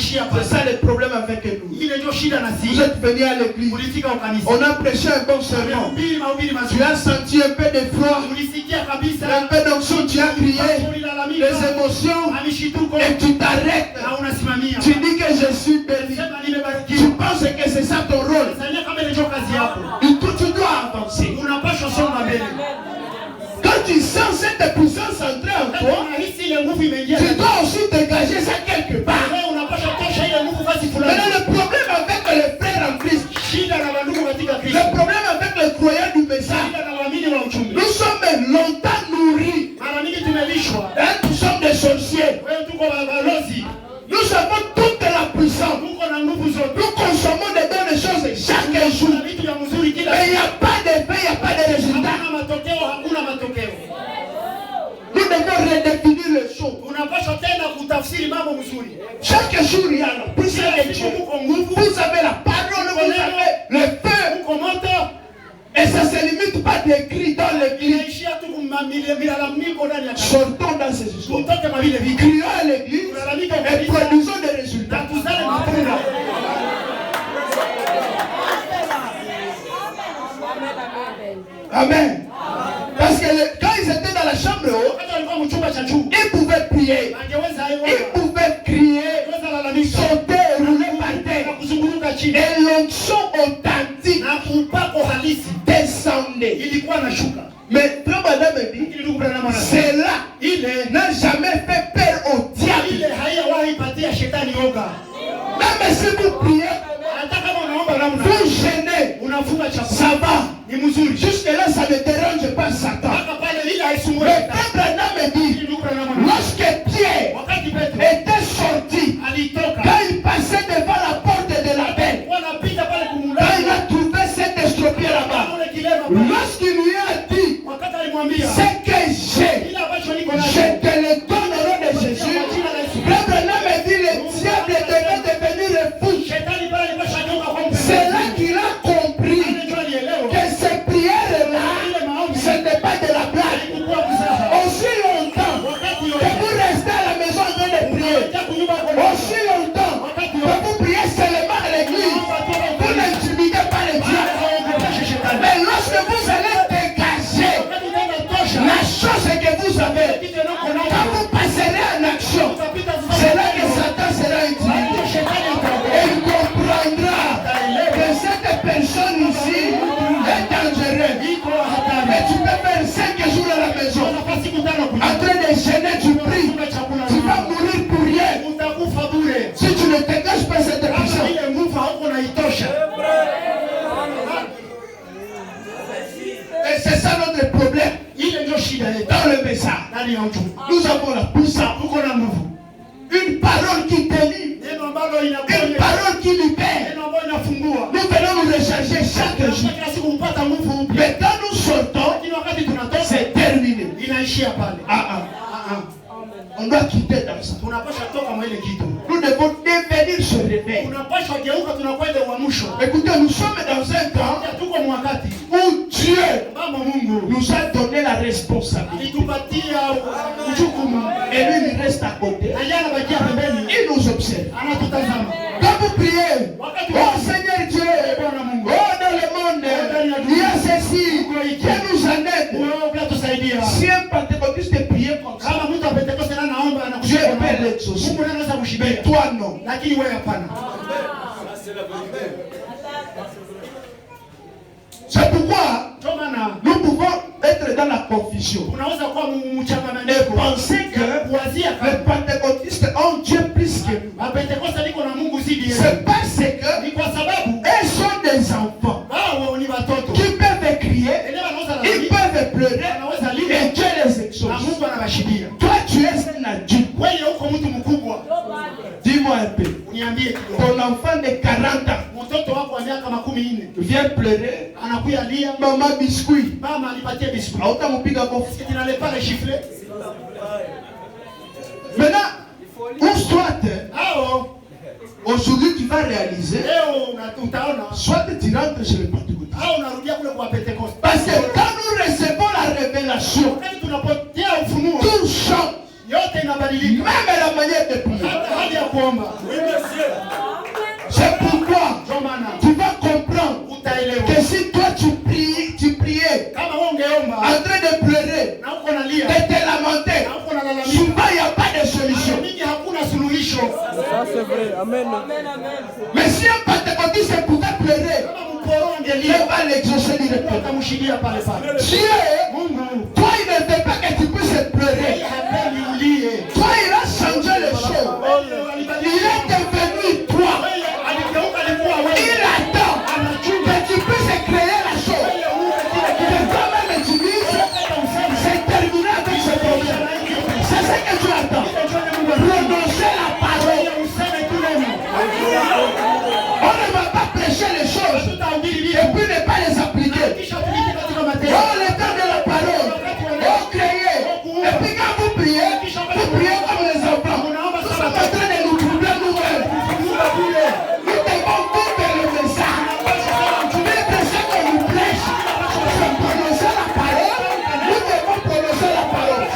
C'est ça le problème avec nous. Vous êtes venus à l'église. On a prêché un bon sermon. Tu as senti un peu de froid, un peu d'onction, tu as crié, les émotions, et tu t'arrêtes. Tu dis que je suis béni. Tu penses que c'est ça ton rôle. Tu dois avancer. Quand tu sens cette puissance entrer en toi, tu dois aussi dégager ça quelque part. Maintenant, le problème avec les frères en Christ, le problème avec les croyants du message, nous sommes longtemps nourris. Nous sommes des sorciers. Nous avons toute la puissance. Nous consommons des bonnes choses chaque jour. Mais il n'y a pas d'effet, il n'y a pas de résultat. Nous devons redéfinir les choses. Chaque jour, il y a la puissance de Dieu. Vous avez la parole, vous avez le feu. Et ça ne se limite pas d'écrit dans l'église. Sortons dans ces histoires. Crions à l'église et produisons des résultats. Amen. Parce que quand ils étaient dans la chambre haute, ils pouvaient prier, ils pouvaient crier, sauter, rouler par terre. Et l'onction authentique descendait. Mais Frère Madame me dit, cela n'a jamais fait peur au diable. Même si vous priez, vous gênez, ça va. Jusque là, ça ne dérange pas Satan. Mais Frère Branham me dit, lorsque Pierre était sorti, quand il passait devant la porte de la belle, quand il a trouvé cet estropié là-bas, lorsqu'il lui a dit, c'est que je te le donne au nom de Jésus. Frère Branham me dit, le diable devait devenir fou. C'est là qu'il a compris ndani ya mtu. Nous avons la puissance. Tuko na nguvu. Une parole qui délivre. Neno ambalo inaponya. Une parole qui libère. Neno ambalo inafungua. Nous venons nous recharger chaque jour. Kila siku upata nguvu mpya. Mais quand nous sortons, Lakini wakati tunatoka c'est terminé. inaishia pale. On doit quitter dans ça. Tunapaswa toka mwa ile kitu. Nous devons devenir ce réveil. Tunapaswa geuka, tunakwenda uamsho. Écoutez, nous sommes dans un temps Tuko mwakati où Dieu Baba Mungu nous a donné la responsabilité. alitupatia ujukumu. Et lui, il reste à côté. Na yeye anabakia pembeni. Il nous observe. Anatutazama. Quand vous priez, oh Seigneur Dieu, oh dans le monde, il y a ceci qui nous en aide. Wewe pia tusaidia. Si un pentecôtiste prie comme ça, Kama mtu wa Pentekoste na naomba na Dieu kushika. peut l'exaucer. Mungu anaweza Mais kushibia. toi non. Lakini wewe hapana. C'est pourquoi Ndio maana nous pouvons être dans la confusion unaweza kuwa et mchangamano penser que kuanzia les pentecôtistes ont Dieu plus que nous. Mapentekoste liko na Mungu zidi yetu. C'est parce que Ni kwa sababu elles sont des enfants wao ni watoto. qui peuvent crier, Elewa anaweza ils lalamika. peuvent pleurer Anaweza lia. et Dieu les Na exauce. Mungu anawashibia. Toi, tu es un adulte. Wewe uko mtu mkubwa. Dis-moi un peu. Uniambie kidogo. Ton enfant de 40 ans Mtoto wako wa miaka 14 vient pleurer. anakuya lia. Maman biscuit. Mama alipatia biskuti. Hautamupiga kofi. Est-ce que tu n'allais pas les chiffler? Maintenant, ou soit Hao aujourd'hui tu vas réaliser, leo utaona soit tu rentres chez le pentecôtiste. hao unarudia kule kwa Pentekoste. Parce que quand nous recevons la révélation, Wakati tunapotea ufunuo tout change. yote inabadilika. Même la manière de prier. Hata hali ya kuomba. C'est pourquoi Ndio maana tu vas comprendre utaelewa. que si toi tu priais Kama wewe ungeomba en train de pleurer, na uko nalia de te lamenter, na uko nalalamika, souvent il n'y a pas de solution. mingi hakuna soluhisho. Ça c'est vrai. Amen. Amen. Amen. Mais si un pentecôtiste pouvait pleurer, Kama mporo Dieu angelia va l'exaucer directement. atamshidia pale pale. Dieu, Mungu toi il ne veut pas que tu puisses pleurer. yeye hapendi ulie. Toi il a changé les choses. Il est devenu toi. Wewe aligeuka alikuwa Il wewe. attend que tu puisses créer la chose. Que toi-même tu dises, c'est terminé avec ce problème. C'est ce que tu attends. Prononcer la parole. On ne va pas prêcher les choses et puis ne pas les appliquer. Oh, le temps de la parole. Oh, créer. Et puis quand vous priez comme les enfants. Nous sommes en train de nous troubler nous-mêmes. Nous devons vivre le message. Vivre ce que nous prêche. C'est prononcer la parole. Nous devons prononcer la parole.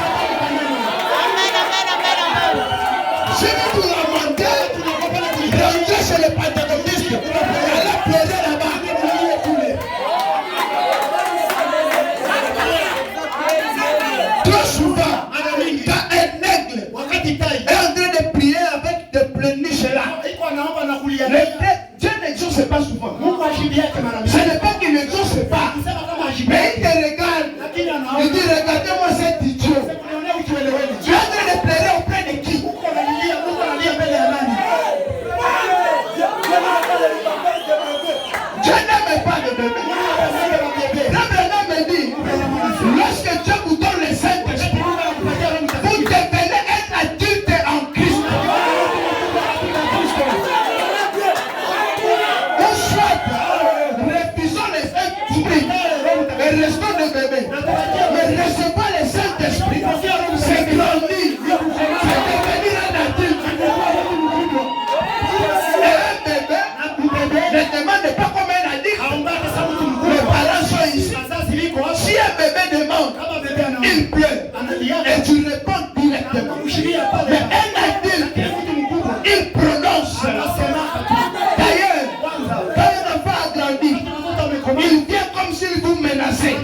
Si vous lamentez, rentrez chez les pentecôtistes. Allez pleurer là-bas. Trop souvent, quand un aigle est en train de prier avec des pleurniches là, Dieu n'exauce pas souvent. Ce n'est pas qu'il n'exauce pas, mais il te regarde. Il dit, regardez-moi cet idiot. Tu es en train de pleurer auprès de qui? Dieu n'aime pas le bébé. Abraham me dit, lorsque Dieu vous donne le Saint-Esprit, vous devenez un adulte en Christ. On souhaite, refusons le Saint-Esprit et restons des bébés. Mais recevoir le Saint-Esprit, c'est grandir, c'est devenir un adulte. Et un bébé ne demande pas comme un adulte. Les parents sont ici. Si un bébé demande, il pleure et tu réponds directement. Mais un adulte, il prononce. D'ailleurs, quand un enfant a grandi, il vient comme s'il vous menaçait.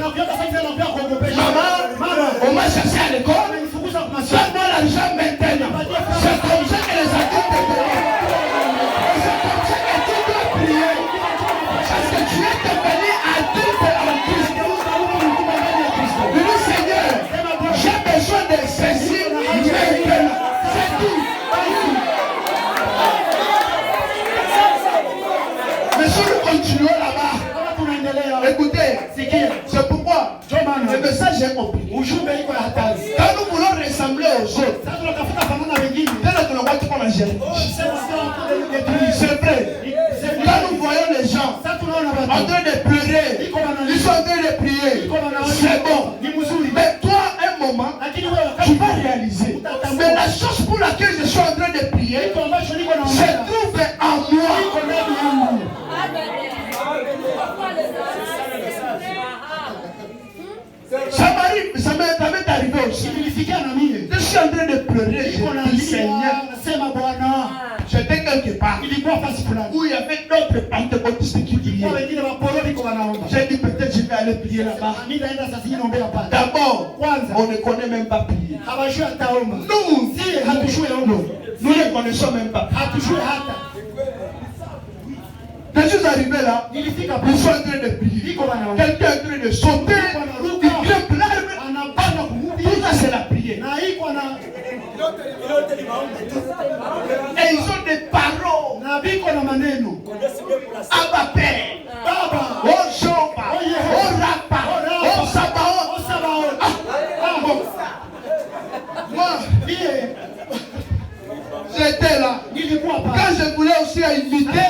Maman, on m'a cherché à l'école. Donne-moi l'argent maintenant. C'est comme ça que les adultes font. C'est comme ça que tu dois prier. Parce que tu es devenu adulte en Christ. Le Seigneur, j'ai besoin de ceci maintenant. C'est tout. Mais si nous continuons là-bas, écoutez, c'est pourquoi le message est compris. Quand nous voulons aux autres. Sasa tunatafuta fanana wengine. Tena tunakuwa tuko na gérer. C'est vrai. Quand nous voyons les gens en train de pleurer, ils sont en train de prier, c'est bon. Mais toi, un moment, tu vas réaliser. Mais la chose pour laquelle je suis en train de prier se trouve en moi. Ça m'est arrivé aussi. Je suis en train de pleurer. Je dis Seigneur, j'étais quelque part où il y avait d'autres pentecôtistes qui priaient. J'ai dit peut-être je vais aller prier là-bas. D'abord, on ne connaît même pas prier. Nous ne connaissons même pas. Quand je suis arrivé là, ils sont en train de prier. Quelqu'un est en train de sauter. Il grimpe l'arbre. Tout ça, c'est la prière. Et ils ont des paroles. Abba Père. Oh Jehovah. Oh Rapha. Oh Sabaoth. Bon. Moi, j'étais là. Quand je voulais aussi inviter,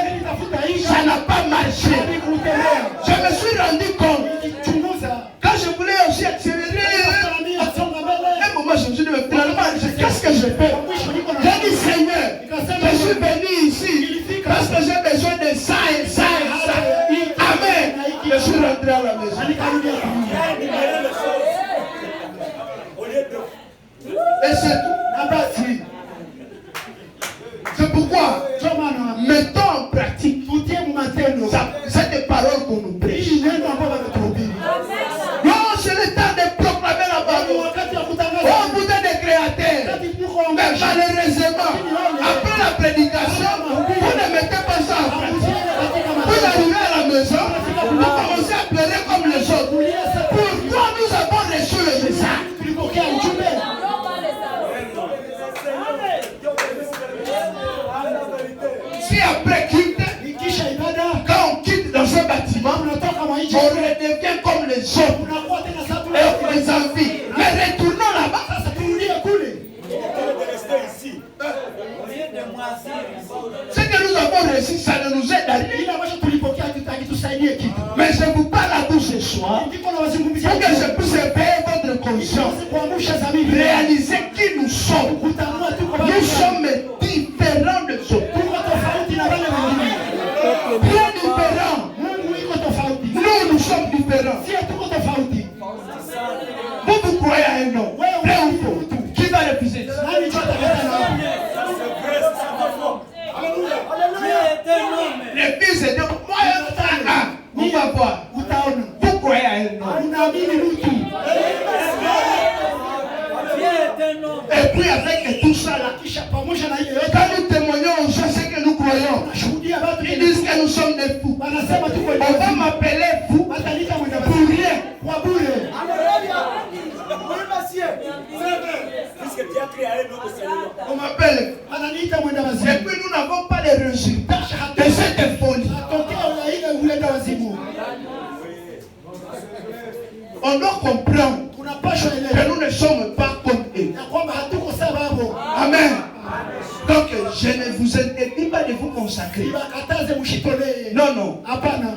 ça n'a pas marché. Je me suis rendu compte. Quand je voulais aussi accélérer, un moment je me suis dit, mais finalement, qu'est-ce que je fais? J'ai dit, Seigneur, je suis venu ici parce que j'ai besoin de ça et ça et ça. Amen. Je suis rentré à la maison. Et c'est tout. C'est pourquoi, mettons en pratique cette parole qu'on nous prêche. Non, c'est le temps de proclamer la parole. Oh, vous êtes des créateurs. Mais malheureusement, après la prédication, vous ne mettez pas ça en pratique. Vous arrivez à la maison, vous commencez à pleurer comme les autres. Pourquoi nous avons reçu le message? Si après quitte, quand on quitte dans un bâtiment, on redevient comme les autres et on les envie. Mais retournons là-bas. Ce que nous avons reçu, ça ne nous aide à rien. Mais je vous parle à vous ce soir pour que je puisse éveiller votre conscience, réaliser qui nous sommes. Nous sommes différents des autres. Bien différents. Nous sommes différents. Vous croyez à un homme, vrai ou faux? Qui va refuser ça? Les fils et Dieu, on va voir. Vous croyez à un homme. Et puis avec tout ça là, quand nous témoignons aux gens ce que nous croyons, ils disent que nous sommes des fous. On va m'appeler fou pour rien. On m'appelle. Et puis nous n'avons pas les résultats de cette folie. On doit comprendre que nous ne sommes pas comme eux. Amen. Donc je ne vous interdis pas de vous consacrer. Non, non.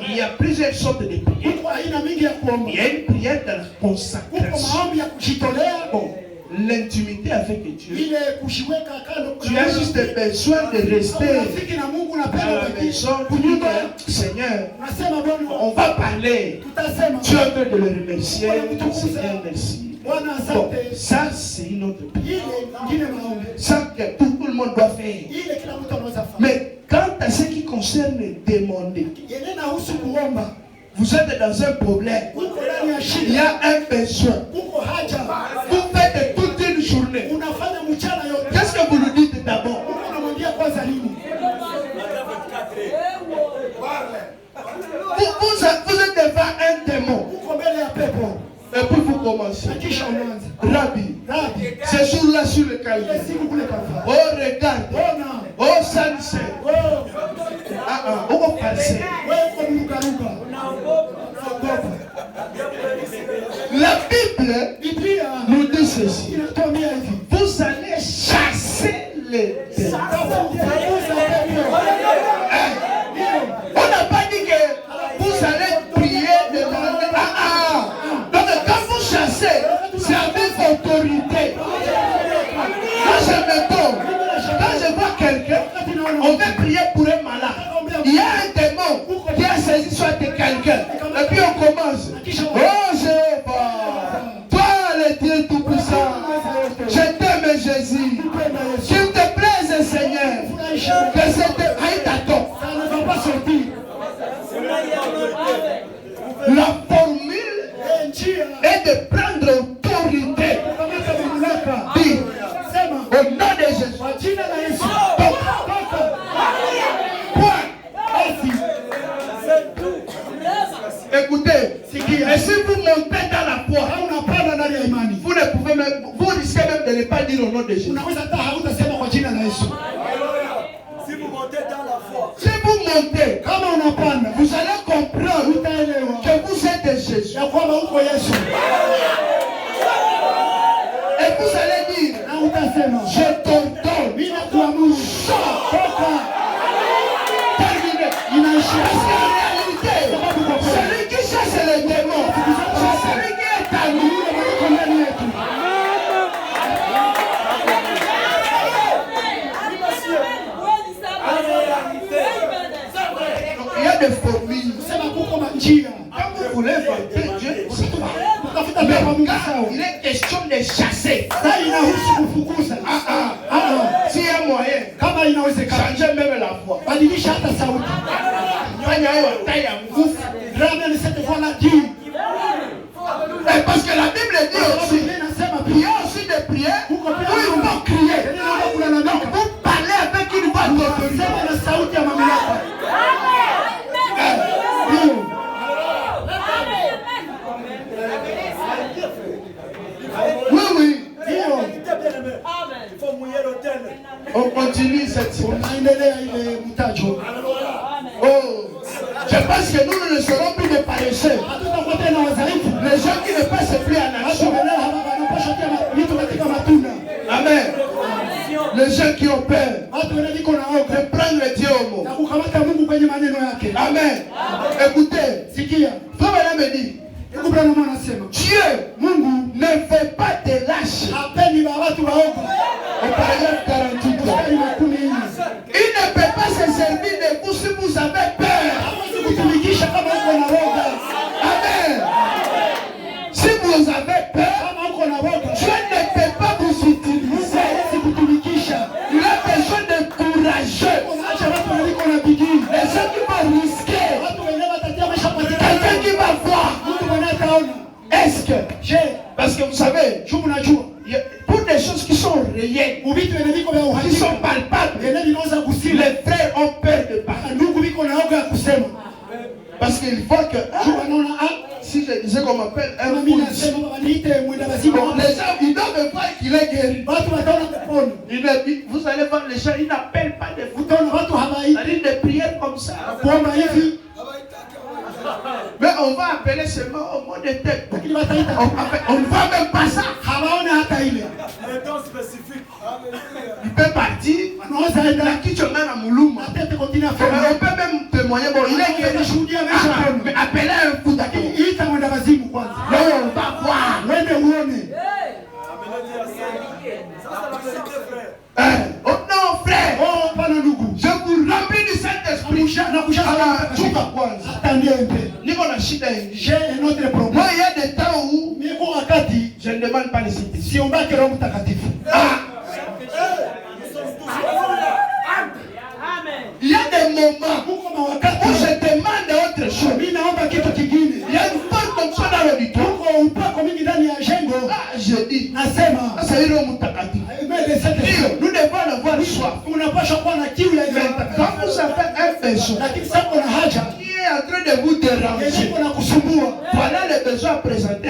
Il y a plusieurs sortes de prières. Il y a une prière de la consacration. Bon, l'intimité avec Dieu. Tu as juste besoin de rester à la maison pour dire, Seigneur, on va parler. Tu es en train de le remercier. Seigneur, merci. Bon, ça c'est une autre prière. Ça que tout le monde doit faire. Mais quant à ce qui concerne demander, vous êtes dans un problème. Il y a un besoin. Vous faites toute une journée. Qu'est-ce que vous nous dites d'abord? Vous êtes devant un démon. Et puis vous commencez. Rabbi, c'est sur-là sur le calme. Oh, regarde. Oh, sunset. Oh, passé. La Bible nous dit ceci. Vous On n'a pas dit que vous allez prier, demander. Donc quand vous chassez, c'est avec autorité. Quand je me tombe, quand je vois quelqu'un, on veut prier pour un malade. Il y a un démon qui a saisi soit de quelqu'un. Et puis on commence. Oh Jéhovah, toi le Dieu Tout-Puissant, je t'aime Jésus. S'il te plaise Seigneur, que cette aïtaton. La formule est de prendre autorité. Dis, au nom de Jésus. Écoutez, et si vous montez dans la foi, vous ne pouvez même, vous risquez même de ne pas dire au nom de Jésus. Si vous montez dans la foi, Si vous montez, vous allez comprendre que vous êtes de Jésus. Et vous allez dire, je t'ordonne, terminé. Parce qu'en réalité, celui qui chasse les démons, c'est celui qui est à nous. Il y a des formules. Quand vous voulez vanter Dieu, mais quand il est question de chasser, s'il y a moyen, changer même la voix. Parce que la Bible dit aussi, il y a aussi des prières où il faut crier. Donc vous parlez avec une voix d'autorité. Oui. il faut mouiller l'autel. On continue cette séance. Oh, je pense que nous ne serons plus des paresseux. Les gens qui ne passent plus à l'action. Amen. Les gens qui ont peur de prendre Dieu au mot. Amen. Écoutez, frère Bala me dit, Dieu ne fait pas de lâche. Au paragraphe 48. Il ne peut pas se servir de vous si vous avez peur. Amen. Si vous avez peur, Dieu ne peut pas vous utiliser. Il a besoin de courageux. Les gens qui vont risquer. Quelqu'un qui va voir. Est-ce que, parce que vous savez, pour des choses qui sont réelles, qui sont palpables, les frères ont peur de parler. Parce qu'ils voient que, si je disais qu'on m'appelle un policier, les gens, ils doivent voir qu'il est guéri. Vous allez voir les gens, ils n'appellent pas des fous. C'est-à-dire des prières comme ça. Mais on va appeler seulement au mot de tête. On ne voit même pas ça. Il peut partir. On peut même témoigner. Bon, il est guéri. Mais appeler un fou d'accord. Non, on va voir. Oh non, frère. Je vous remplis du Saint-Esprit. J'ai un autre problème. Moi, il y a des temps où je ne demande pas les cités. Si on va que l'homme il y a des moments où je demande autre chose. Il y a une porte comme ça dans l'auditoire. Je dis, c'est une homme takatifu. Nous devons avoir le choix. Quand vous avez un besoin qui est en train de vous déranger, voilà le besoin présenté.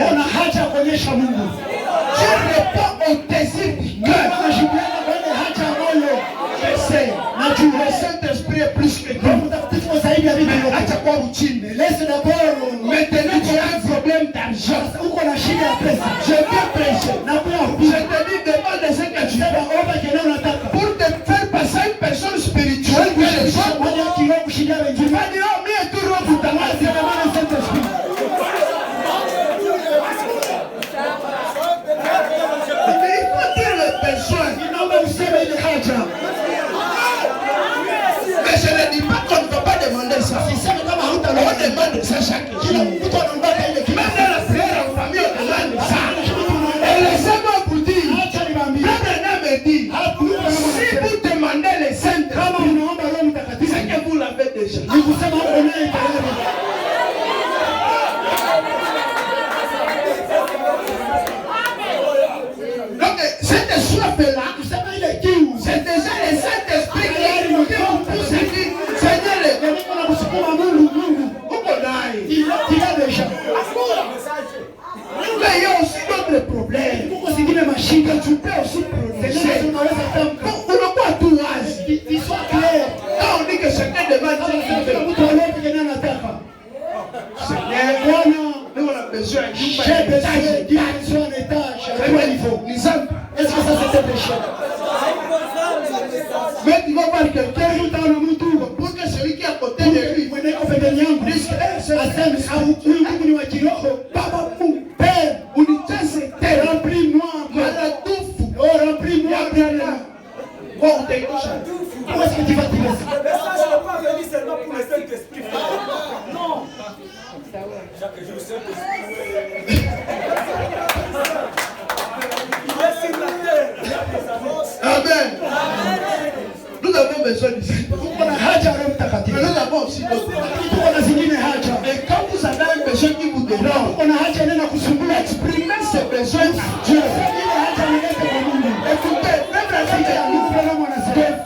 Je réponds au désir du cœur. J'essaie. Le Saint-Esprit est plus que toi. Laisse d'abord. Maintenant, tu as un problème d'argent. Je viens prêcher. Je te dis, demande ce que tu veux. Pour te faire passer voir quelqu'un pour que celui qui est à côté de lui dise Baba Mungu, Père, unijaze tena, remplis-moi maradufu, remplis-moi Bwana. Quoi utaitosha? Où est-ce que tu vas tirer ça? Le message n'est pas venu seulement pour le Saint-Esprit. Non. Chaque jour, Saint-Esprit. Il est sur la terre. Il y a des annonces. Amen. Nous avons besoin de ça. Mais nous avons aussi besoin. Et quand vous avez un besoin qui vous dérange, exprimez ces besoins à Dieu. Écoutez, des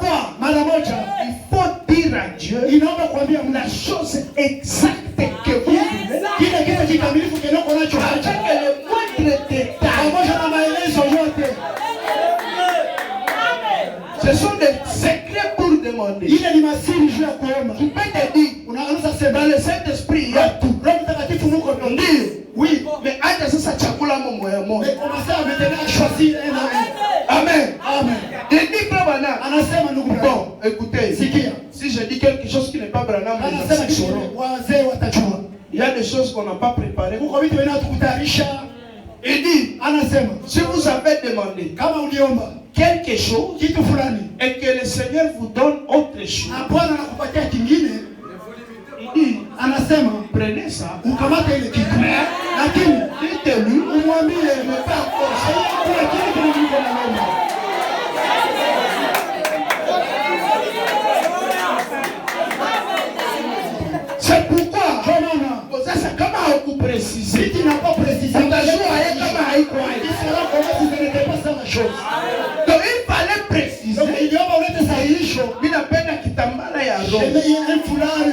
fois, il faut dire à Dieu la chose exacte que vous voulez, avec le moindre détail. Ce sont des secrets pour demander. Tu peux te dire, dans le Saint-Esprit, il y a tout. Oui, mais ça chakula momo ya moyo. Mais commencez à maintenant à choisir un à un. Amen. Amen. Bon, écoutez, si je dis quelque chose qui n'est pas Branham, il y a des choses qu'on n'a pas préparées. Il dit, si vous avez demandé quelque chose et que le Seigneur vous donne autre chose, il dit, prenez ça, dites-lui, c'est pourquoi comment vous précisez? Si tu n'as pas précisé, donc il fallait préciser. Il n'a pas kitambala ya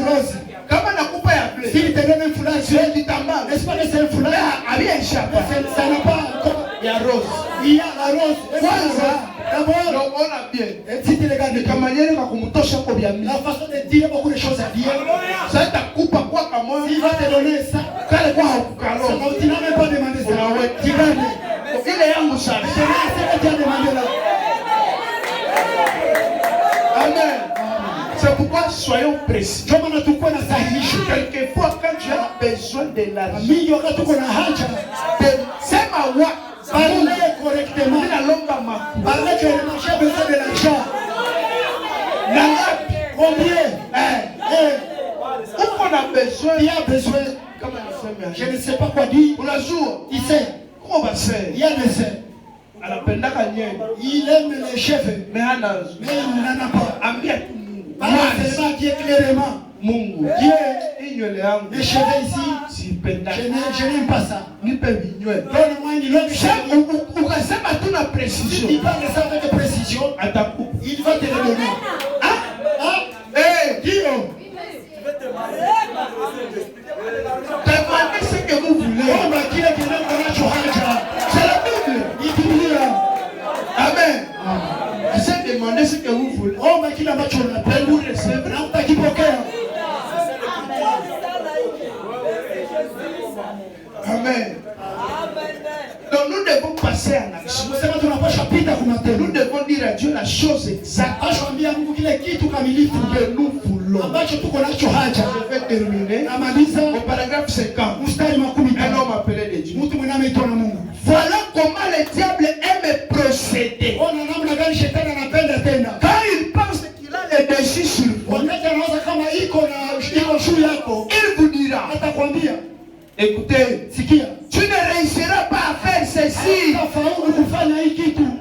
rose. Kama nakupa ya bleu. Si il te donne un foulard, c'est kitambala. N'est-ce pas que c'est un foulard? Avec un chapeau. Ça n'a pas encore. Il y a rose. Il y a la rose. D'abord, on a bien. Si tu regardes la manière dont on touche la façon de dire beaucoup de choses à dire. Ça t'a coupé quoi comme moi? Il va te donner ça. Quand le quoi au calor. Tu n'as même pas demandé ça. Tu vas dire. Il est un mouchard. C'est ce que tu as demandé là. Amen. C'est pourquoi soyons précis. Quelquefois, quand tu as besoin de l'argent, c'est ma voix. Parlez correctement. Parlez que j'ai besoin de l'argent. Combien? Où on a besoin? Il y a besoin. Je ne sais pas quoi dire. Pour la jour. Il sait. Comment on va faire? Il y a des ailes. Il aime les cheveux. Mais il n'en a pas. Parlez Dieu clairement. Mungu. Dieu, les cheveux ici, je n'aime pas ça. Donne-moi une autre cheveux. Tu parles de ça avec précision. Il va te le donner. Demandez ce que vous voulez. C'est la Bible. Amen. Essayez de demander ce que vous voulez. Vous recevrez. Amen. Donc nous devons passer à l'action. Nous devons dire à Dieu la chose exacte que nous voulons. Je vais terminer au paragraphe 50. Un homme appelé de Dieu. Voilà comment le diable aime procéder. Quand il pense qu'il a le dessus sur vous, il vous dira, écoutez, tu ne réussiras pas à faire ceci.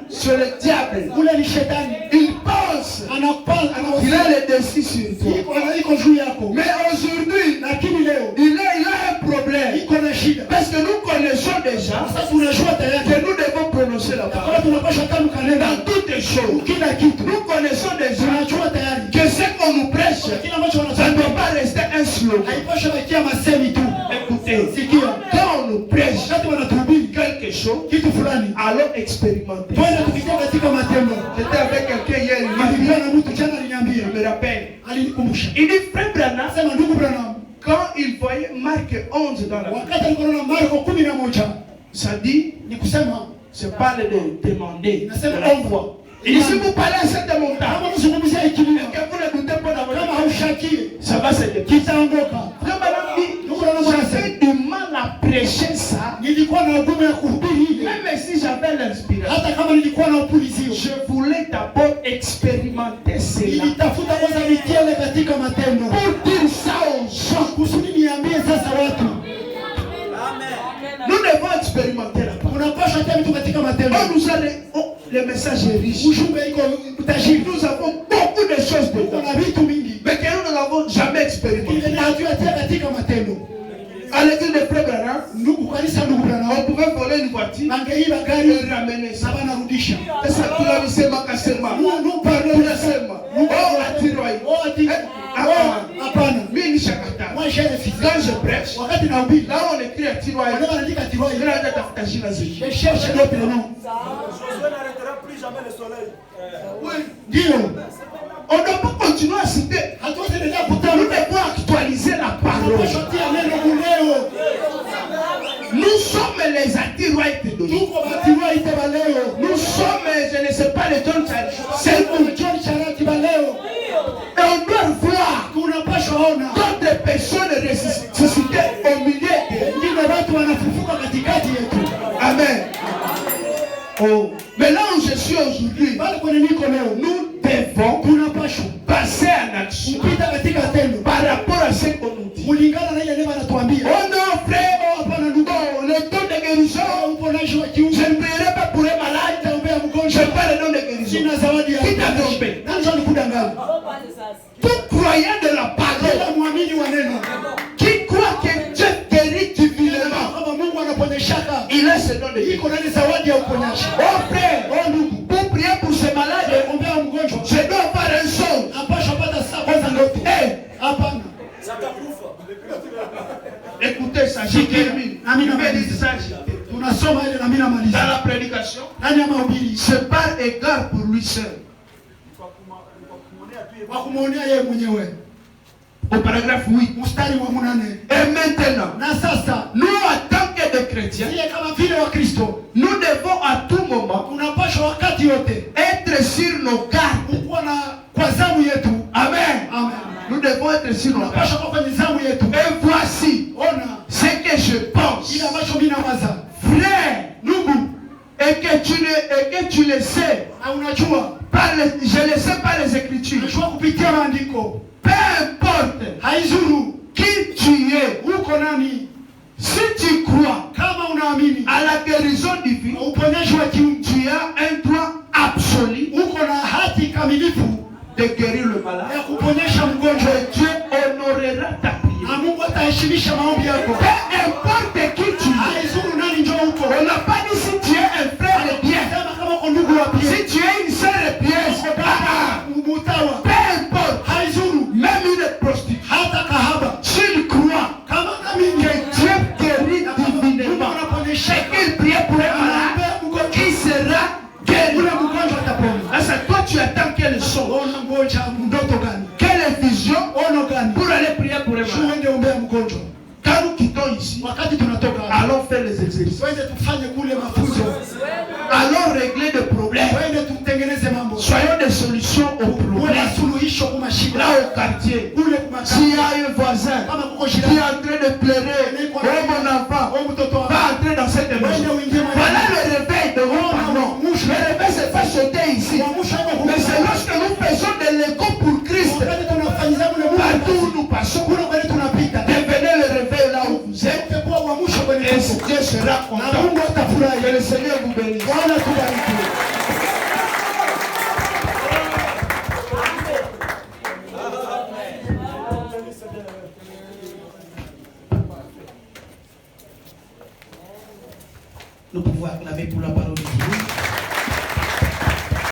Sur le diable, il pense qu'il a le dessus sur toi. Mais aujourd'hui, il a un problème. Parce que nous connaissons déjà que nous devons prononcer la parole dans toutes les choses. Nous connaissons déjà que ce qu'on nous prêche, ça ne doit pas rester un slogan. Écoutez, quand on nous prêche quelque chose, allons expérimenter. J'étais avec quelqu'un hier, il me rappelle. Il dit, frère Branham, quand il voyait Marc 11 dans la Bible, ça dit, c'est pas de demander, c'est la foi. Et si vous parlez à cette montagne, et que vous ne doutez pas dans votre vie, ça va se détruire. J'avais du mal à prêcher ça. Même si j'avais l'inspiration, je voulais d'abord expérimenter cela. Pour dire ça aux gens. Nous devons expérimenter la parole. Le message est riche. Nous avons beaucoup de choses dedans, mais que nous n'avons jamais expérimenté. À l'église de Frère Branham, on pouvait voler une voiture et ramener ça. Et ça, tout la vie, c'est ma cassement. Nous parlons de ça. Oh, la tiroïde. Moi, j'ai des fils. Quand je prêche, là, on écrit à tiroïde. Je cherche d'autres noms. Josué n'arrêtera plus jamais le soleil. Oui, dis-le. On ne peut pas continuer à citer. Nous devons actualiser la parole. Nous sommes les attiroites de Dieu. Nous sommes, je ne sais pas, les John Charles. C'est nous. Et on doit voir d'autres personnes ressuscitées au milieu d'eux. Amen. Oh. Mais là où je suis aujourd'hui, nous devons passer en action par rapport à ce qu'on nous dit. Oh non, frère, le don de guérison, je ne prierai pas pour un malade, je parle le don de guérison. Qui t'a trompé? Tout croyant de la parole, qui croit que Dieu guérit divinement, il a ce don de guérison. Oh frère, pour prier pour ce malade, je dois avoir un son. Écoutez ça, je termine. Dans la prédication, c'est par égard pour lui seul. Au paragraphe 8. Et maintenant, nous en tant que des chrétiens, nous devons à tout moment être sur nos gardes. Amen. Nous devons être sur nos gardes. Et voici ce que je pense. Frère, et que tu le sais, je le sais par les Écritures. Peu importe qui tu es, si tu crois à la guérison divine, tu as un droit absolu de guérir le malade. Et Dieu honorera ta prière. Peu importe qui tu es, on n'a pas dit si tu es un frère et bien, si tu es une sœur et bien, peu importe, même une prostituée, s'il croit que Dieu guérit divinement et qu'il prie pour un malade, qui sera guéri. C'est toi tu attends quelle son, quelle vision pour aller prier pour un malade. Quand nous quittons ici, allons faire les exercices. Allons régler des problèmes. Soyons des solutions aux problèmes. Là au quartier, s'il y a un voisin qui est en train de pleurer, oh mon enfant, va entrer dans cette maison. Voilà le réveil de vos parents. Le réveil, c'est pas sauter ici. Mais c'est lorsque nous faisons de l'écho pour Christ. Partout où nous passons, devenez le réveil là où vous êtes. Et Dieu sera content. Que le Seigneur vous bénisse. Nous pouvons acclamer pour la parole de Dieu.